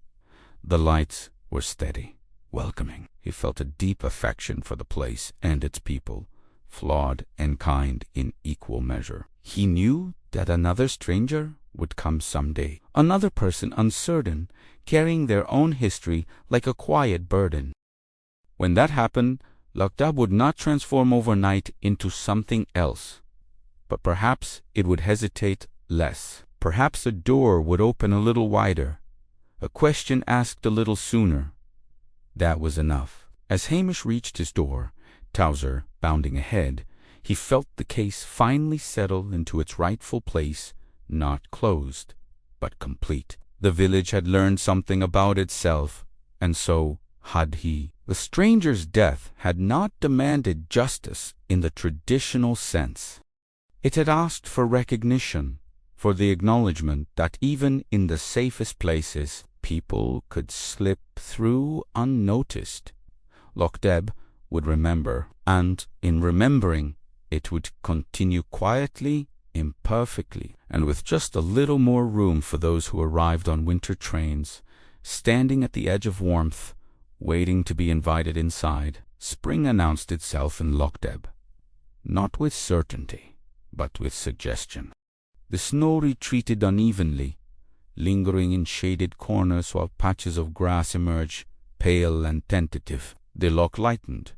[SPEAKER 1] The lights were steady, welcoming. He felt a deep affection for the place and its people, flawed and kind in equal measure. He knew that another stranger would come someday, another person uncertain, carrying their own history like a quiet burden. When that happened, Lochdubh would not transform overnight into something else, but perhaps it would hesitate less. Perhaps a door would open a little wider, a question asked a little sooner. That was enough. As Hamish reached his door, Towser bounding ahead, he felt the case finally settle into its rightful place, not closed, but complete. The village had learned something about itself, and so had he. The stranger's death had not demanded justice in the traditional sense. It had asked for recognition, for the acknowledgement that even in the safest places, people could slip through unnoticed. Lochdubh would remember, and in remembering, it would continue quietly, imperfectly, and with just a little more room for those who arrived on winter trains, standing at the edge of warmth, waiting to be invited inside. Spring announced itself in Lochdubh, not with certainty, but with suggestion. The snow retreated unevenly, lingering in shaded corners while patches of grass emerged, pale and tentative. The loch lightened,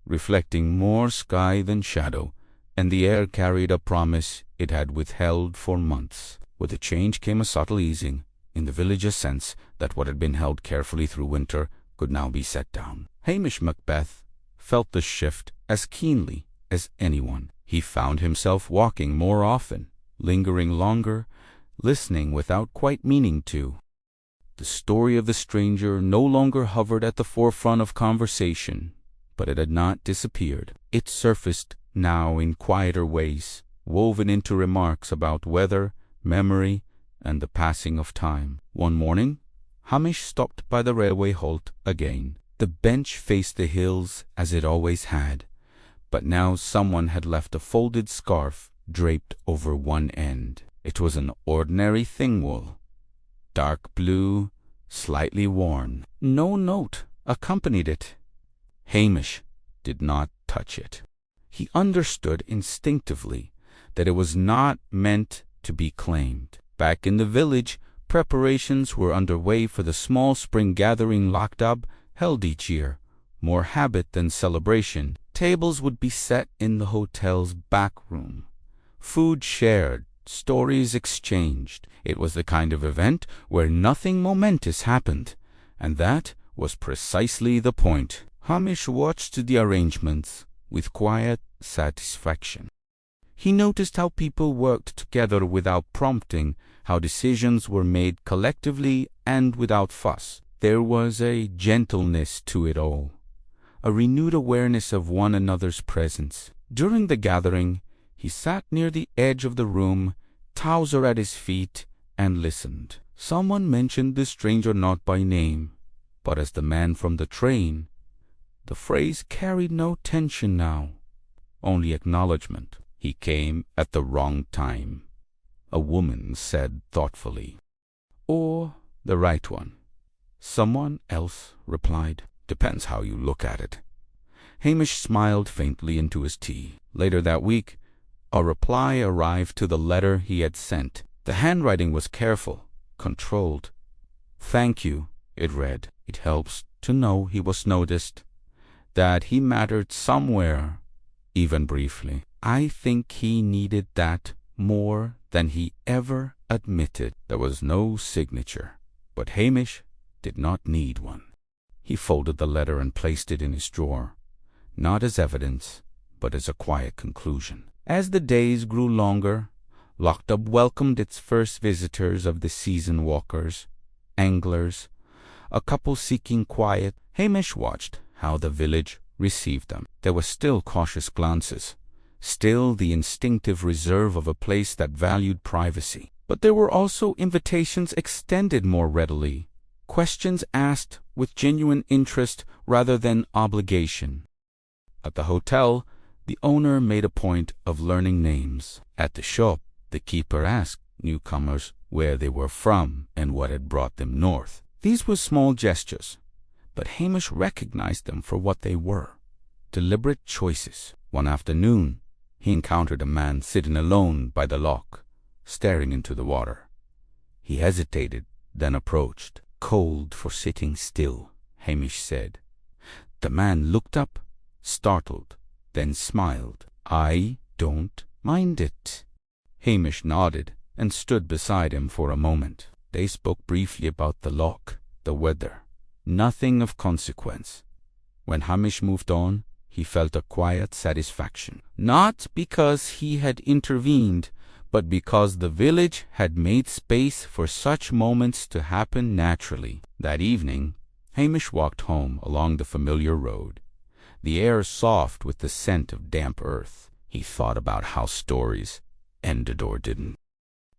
[SPEAKER 1] reflecting more sky than shadow, and the air carried a promise it had withheld for months. With the change came a subtle easing, in the village a sense that what had been held carefully through winter could now be set down. Hamish Macbeth felt the shift as keenly as anyone. He found himself walking more often, lingering longer, listening without quite meaning to. The story of the stranger no longer hovered at the forefront of conversation, but it had not disappeared. It surfaced now in quieter ways, woven into remarks about weather, memory, and the passing of time. One morning, Hamish stopped by the railway halt again. The bench faced the hills as it always had, but now someone had left a folded scarf draped over one end. It was an ordinary thingwool, dark blue, slightly worn. No note accompanied it. Hamish did not touch it. He understood instinctively that it was not meant to be claimed. Back in the village, preparations were underway for the small spring gathering Lochdubh held each year. More habit than celebration, tables would be set in the hotel's back room. Food shared, stories exchanged. It was the kind of event where nothing momentous happened, and that was precisely the point. Hamish watched the arrangements with quiet satisfaction. He noticed how people worked together without prompting, how decisions were made collectively and without fuss. There was a gentleness to it all, a renewed awareness of one another's presence. During the gathering, he sat near the edge of the room, Towser at his feet, and listened. Someone mentioned the stranger not by name, but as the man from the train. The phrase carried no tension now, only acknowledgment. He came at the wrong time, a woman said thoughtfully. Or the right one. Someone else replied. Depends how you look at it. Hamish smiled faintly into his tea. Later that week, a reply arrived to the letter he had sent. The handwriting was careful, controlled. Thank you, it read. It helps to know he was noticed, that he mattered somewhere, even briefly. I think he needed that more than he ever admitted. There was no signature, but Hamish did not need one. He folded the letter and placed it in his drawer, not as evidence, but as a quiet conclusion. As the days grew longer, Lochdubh welcomed its first visitors of the season walkers, anglers, a couple seeking quiet. Hamish watched how the village received them. There were still cautious glances, still the instinctive reserve of a place that valued privacy. But there were also invitations extended more readily, questions asked with genuine interest rather than obligation. At the hotel, the owner made a point of learning names. At the shop, the keeper asked newcomers where they were from and what had brought them north. These were small gestures, but Hamish recognized them for what they were, deliberate choices. One afternoon, he encountered a man sitting alone by the loch, staring into the water. He hesitated, then approached. Cold for sitting still, Hamish said. The man looked up, startled, then smiled. I don't mind it. Hamish nodded and stood beside him for a moment. They spoke briefly about the loch, the weather, nothing of consequence. When Hamish moved on, he felt a quiet satisfaction, not because he had intervened, but because the village had made space for such moments to happen naturally. That evening, Hamish walked home along the familiar road, the air soft with the scent of damp earth. He thought about how stories ended or didn't.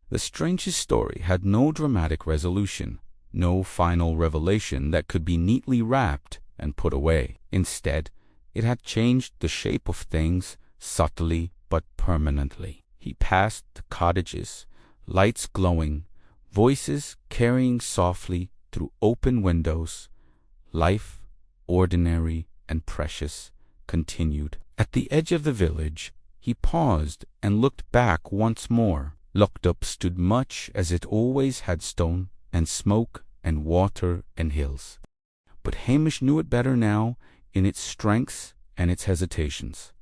[SPEAKER 1] The strangest story had no dramatic resolution, no final revelation that could be neatly wrapped and put away. Instead, it had changed the shape of things subtly but permanently. He passed the cottages, lights glowing, voices carrying softly through open windows. Life, ordinary and precious, continued. At the edge of the village, he paused and looked back once more. Lochdubh stood much as it always had, stone and smoke and water and hills. But Hamish knew it better now, in its strengths and its hesitations.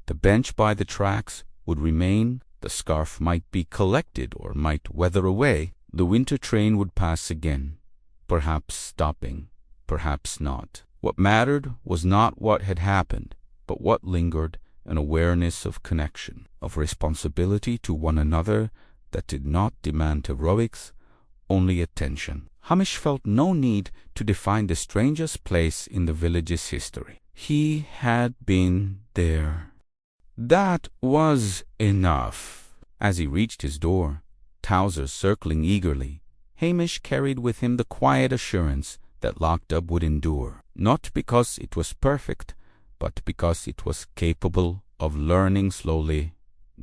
[SPEAKER 1] The bench by the tracks would remain, the scarf might be collected or might weather away. The winter train would pass again, perhaps stopping, perhaps not. What mattered was not what had happened, but what lingered, an awareness of connection, of responsibility to one another that did not demand heroics, only attention. Hamish felt no need to define the stranger's place in the village's history. He had been there. That was enough. As he reached his door, Towser circling eagerly, Hamish carried with him the quiet assurance that Lochdubh would endure, not because it was perfect, but because it was capable of learning slowly,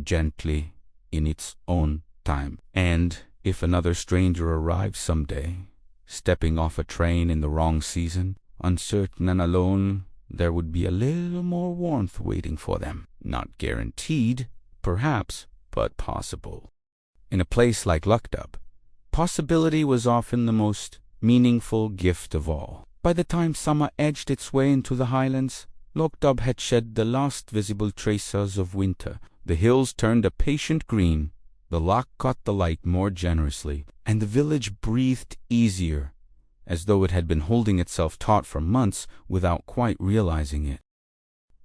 [SPEAKER 1] gently, in its own time. And if another stranger arrived some day, stepping off a train in the wrong season, uncertain and alone, there would be a little more warmth waiting for them. Not guaranteed, perhaps, but possible. In a place like Lochdubh, possibility was often the most meaningful gift of all. By the time summer edged its way into the highlands, Lochdubh had shed the last visible traces of winter. The hills turned a patient green, the loch caught the light more generously, and the village breathed easier, as though it had been holding itself taut for months without quite realizing it.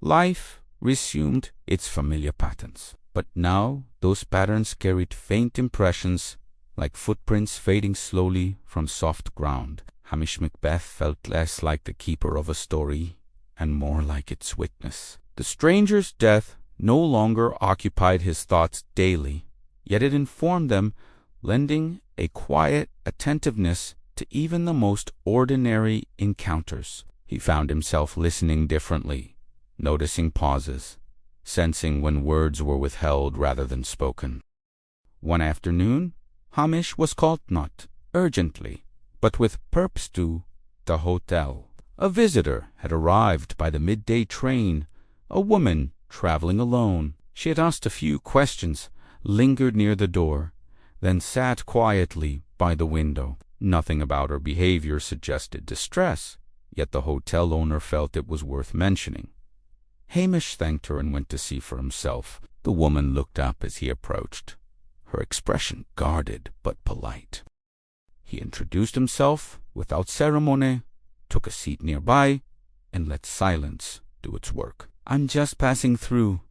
[SPEAKER 1] Life resumed its familiar patterns, but now those patterns carried faint impressions, like footprints fading slowly from soft ground. Hamish Macbeth felt less like the keeper of a story and more like its witness. The stranger's death no longer occupied his thoughts daily, yet it informed them, lending a quiet attentiveness to even the most ordinary encounters. He found himself listening differently, noticing pauses, sensing when words were withheld rather than spoken. One afternoon, Hamish was called not urgently, but with purpose to the hotel. A visitor had arrived by the midday train, a woman traveling alone. She had asked a few questions, lingered near the door, then sat quietly by the window. Nothing about her behavior suggested distress, yet the hotel owner felt it was worth mentioning. Hamish thanked her and went to see for himself. The woman looked up as he approached, her expression guarded but polite. He introduced himself without ceremony, took a seat nearby, and let silence do its work. "I'm just passing through,"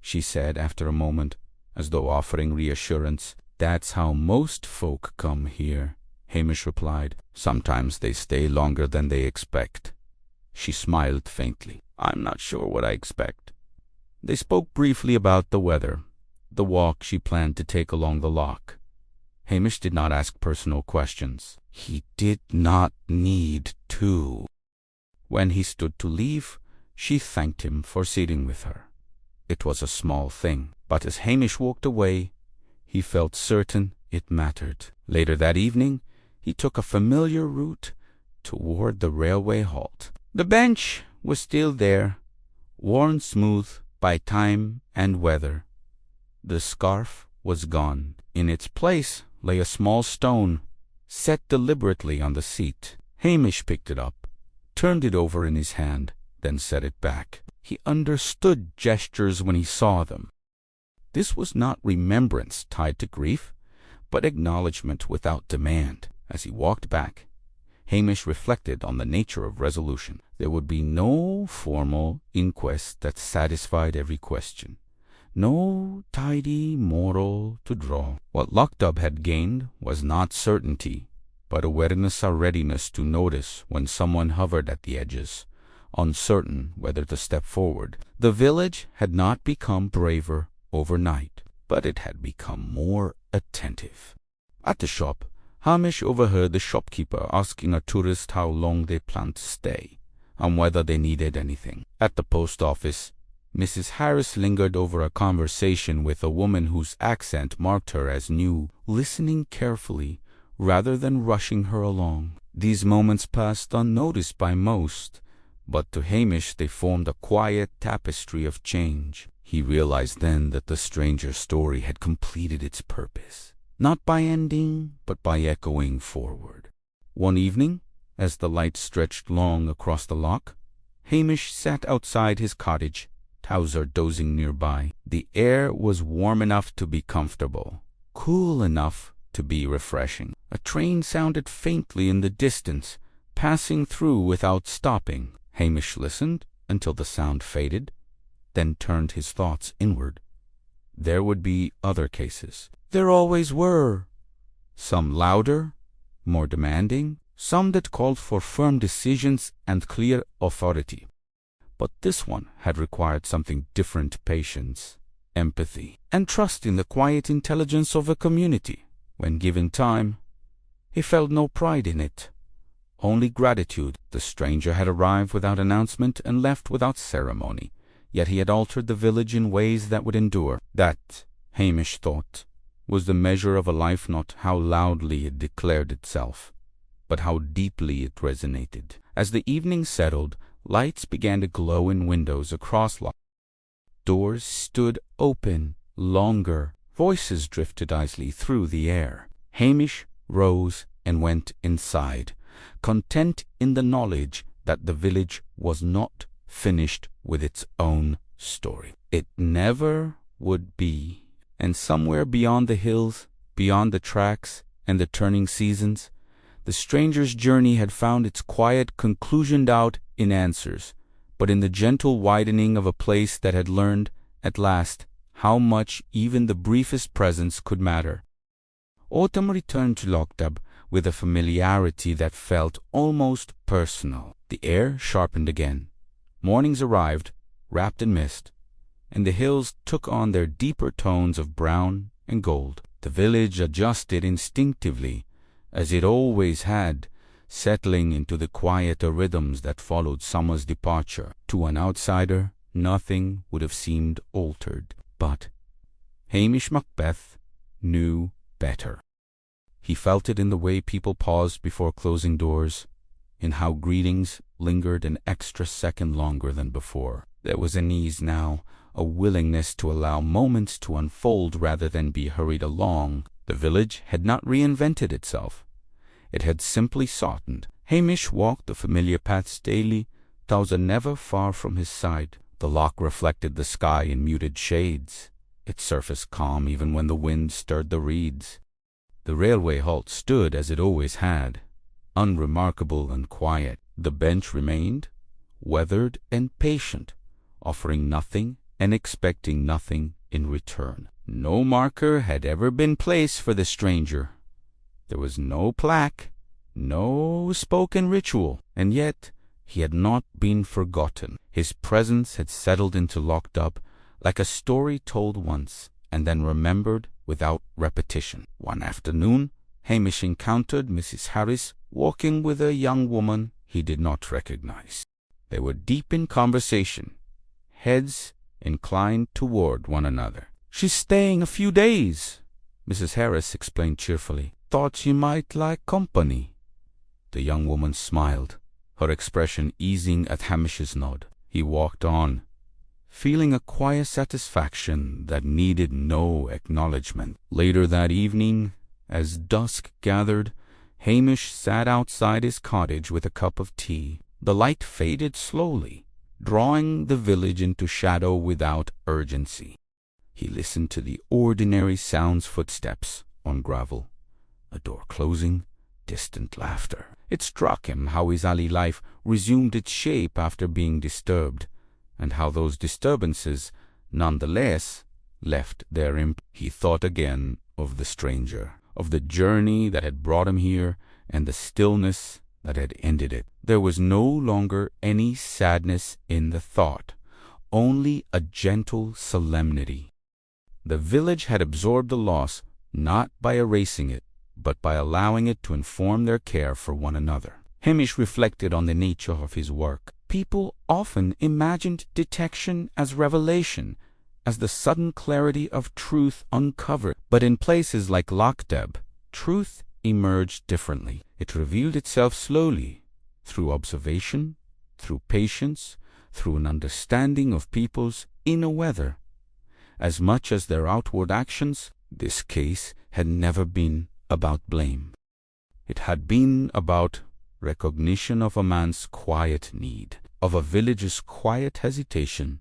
[SPEAKER 1] she said after a moment, as though offering reassurance. "That's how most folk come here," Hamish replied. "Sometimes they stay longer than they expect." She smiled faintly. "I'm not sure what I expect." They spoke briefly about the weather, the walk she planned to take along the loch. Hamish did not ask personal questions. He did not need to. When he stood to leave, she thanked him for sitting with her. It was a small thing, but as Hamish walked away, he felt certain it mattered. Later that evening, he took a familiar route toward the railway halt. The bench was still there, worn smooth by time and weather. The scarf was gone. In its place lay a small stone, set deliberately on the seat. Hamish picked it up, turned it over in his hand, then set it back. He understood gestures when he saw them. This was not remembrance tied to grief, but acknowledgment without demand. As he walked back, Hamish reflected on the nature of resolution. There would be no formal inquest that satisfied every question, no tidy moral to draw. What Lochdubh had gained was not certainty, but awareness or readiness to notice when someone hovered at the edges, uncertain whether to step forward. The village had not become braver overnight, but it had become more attentive. At the shop, Hamish overheard the shopkeeper asking a tourist how long they planned to stay, and whether they needed anything. At the post office, Mrs. Harris lingered over a conversation with a woman whose accent marked her as new, listening carefully rather than rushing her along. These moments passed unnoticed by most, but to Hamish they formed a quiet tapestry of change. He realized then that the stranger's story had completed its purpose, not by ending, but by echoing forward. One evening, as the light stretched long across the loch, Hamish sat outside his cottage, Towser dozing nearby. The air was warm enough to be comfortable, cool enough to be refreshing. A train sounded faintly in the distance, passing through without stopping. Hamish listened until the sound faded, then turned his thoughts inward. There would be other cases. There always were. Some louder, more demanding, some that called for firm decisions and clear authority. But this one had required something different: patience, empathy, and trust in the quiet intelligence of a community. When given time, he felt no pride in it, only gratitude. The stranger had arrived without announcement and left without ceremony, yet he had altered the village in ways that would endure. That, Hamish thought, was the measure of a life, not how loudly it declared itself, but how deeply it resonated. As the evening settled, lights began to glow in windows across Lochdubh. Doors stood open longer. Voices drifted easily through the air. Hamish rose and went inside, content in the knowledge that the village was not finished with its own story. It never would be. And somewhere beyond the hills, beyond the tracks and the turning seasons, the stranger's journey had found its quiet conclusion, out in answers, but in the gentle widening of a place that had learned, at last, how much even the briefest presence could matter. Autumn returned to Lochdubh with a familiarity that felt almost personal. The air sharpened again. Mornings arrived, wrapped in mist, and the hills took on their deeper tones of brown and gold. The village adjusted instinctively, as it always had, settling into the quieter rhythms that followed summer's departure. To an outsider, nothing would have seemed altered. But Hamish Macbeth knew better. He felt it in the way people paused before closing doors, in how greetings lingered an extra second longer than before. There was an ease now, a willingness to allow moments to unfold rather than be hurried along. The village had not reinvented itself. It had simply softened. Hamish walked the familiar paths daily, Towser never far from his side. The loch reflected the sky in muted shades, its surface calm even when the wind stirred the reeds. The railway halt stood as it always had, unremarkable and quiet. The bench remained, weathered and patient, offering nothing and expecting nothing in return. No marker had ever been placed for the stranger. There was no plaque, no spoken ritual, and yet he had not been forgotten. His presence had settled into Lochdubh like a story told once and then remembered without repetition. One afternoon, Hamish encountered Mrs. Harris walking with a young woman he did not recognize. They were deep in conversation, heads inclined toward one another. "She's staying a few days," Mrs. Harris explained cheerfully. "Thought you might like company." The young woman smiled, her expression easing at Hamish's nod. He walked on, feeling a quiet satisfaction that needed no acknowledgement. Later that evening, as dusk gathered, Hamish sat outside his cottage with a cup of tea. The light faded slowly, drawing the village into shadow without urgency. He listened to the ordinary sounds: footsteps on gravel, a door closing, distant laughter. It struck him how his alley life resumed its shape after being disturbed, and how those disturbances, nonetheless, left their imprint. He thought again of the stranger, of the journey that had brought him here, and the stillness that had ended it. There was no longer any sadness in the thought, only a gentle solemnity. The village had absorbed the loss, not by erasing it, but by allowing it to inform their care for one another. Hamish reflected on the nature of his work. People often imagined detection as revelation, as the sudden clarity of truth uncovered. But in places like Lochdubh, truth emerged differently. It revealed itself slowly, through observation, through patience, through an understanding of people's inner weather. As much as their outward actions, this case had never been about blame. It had been about recognition of a man's quiet need, of a village's quiet hesitation,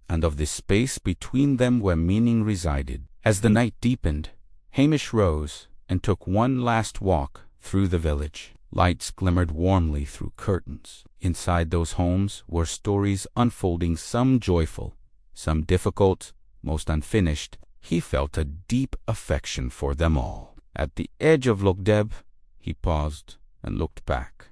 [SPEAKER 1] and of the space between them where meaning resided. As the night deepened, Hamish rose and took one last walk through the village. Lights glimmered warmly through curtains. Inside those homes were stories unfolding, some joyful, some difficult, most unfinished. He felt a deep affection for them all. At the edge of Lochdubh, he paused and looked back.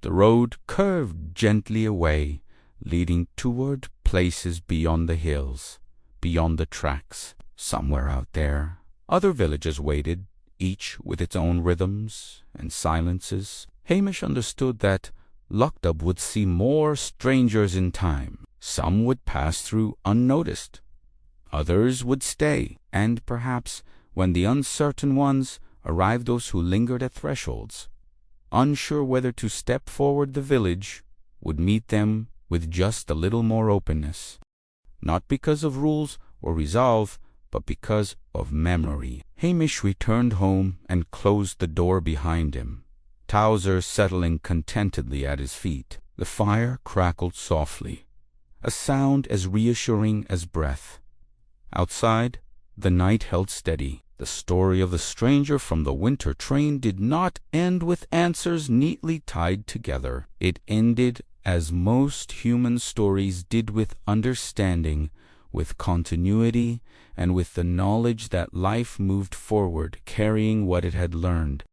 [SPEAKER 1] The road curved gently away, leading toward places beyond the hills, beyond the tracks. Somewhere out there, other villages waited, each with its own rhythms and silences. Hamish understood that Lochdubh would see more strangers in time. Some would pass through unnoticed. Others would stay, and perhaps, when the uncertain ones arrived, those who lingered at thresholds, unsure whether to step forward the village, would meet them with just a little more openness, not because of rules or resolve, but because of memory. Hamish returned home and closed the door behind him, Towser settling contentedly at his feet. The fire crackled softly, a sound as reassuring as breath. Outside, the night held steady. The story of the stranger from the winter train did not end with answers neatly tied together. It ended as most human stories did, with understanding, with continuity, and with the knowledge that life moved forward, carrying what it had learned.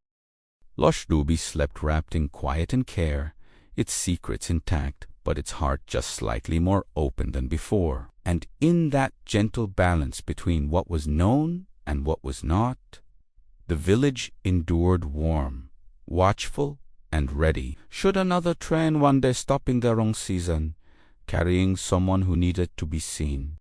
[SPEAKER 1] Lochdubh slept wrapped in quiet and care, its secrets intact, but its heart just slightly more open than before. And in that gentle balance between what was known and what was not, the village endured, warm, watchful, and ready, should another train one day stop in the wrong season, carrying someone who needed to be seen.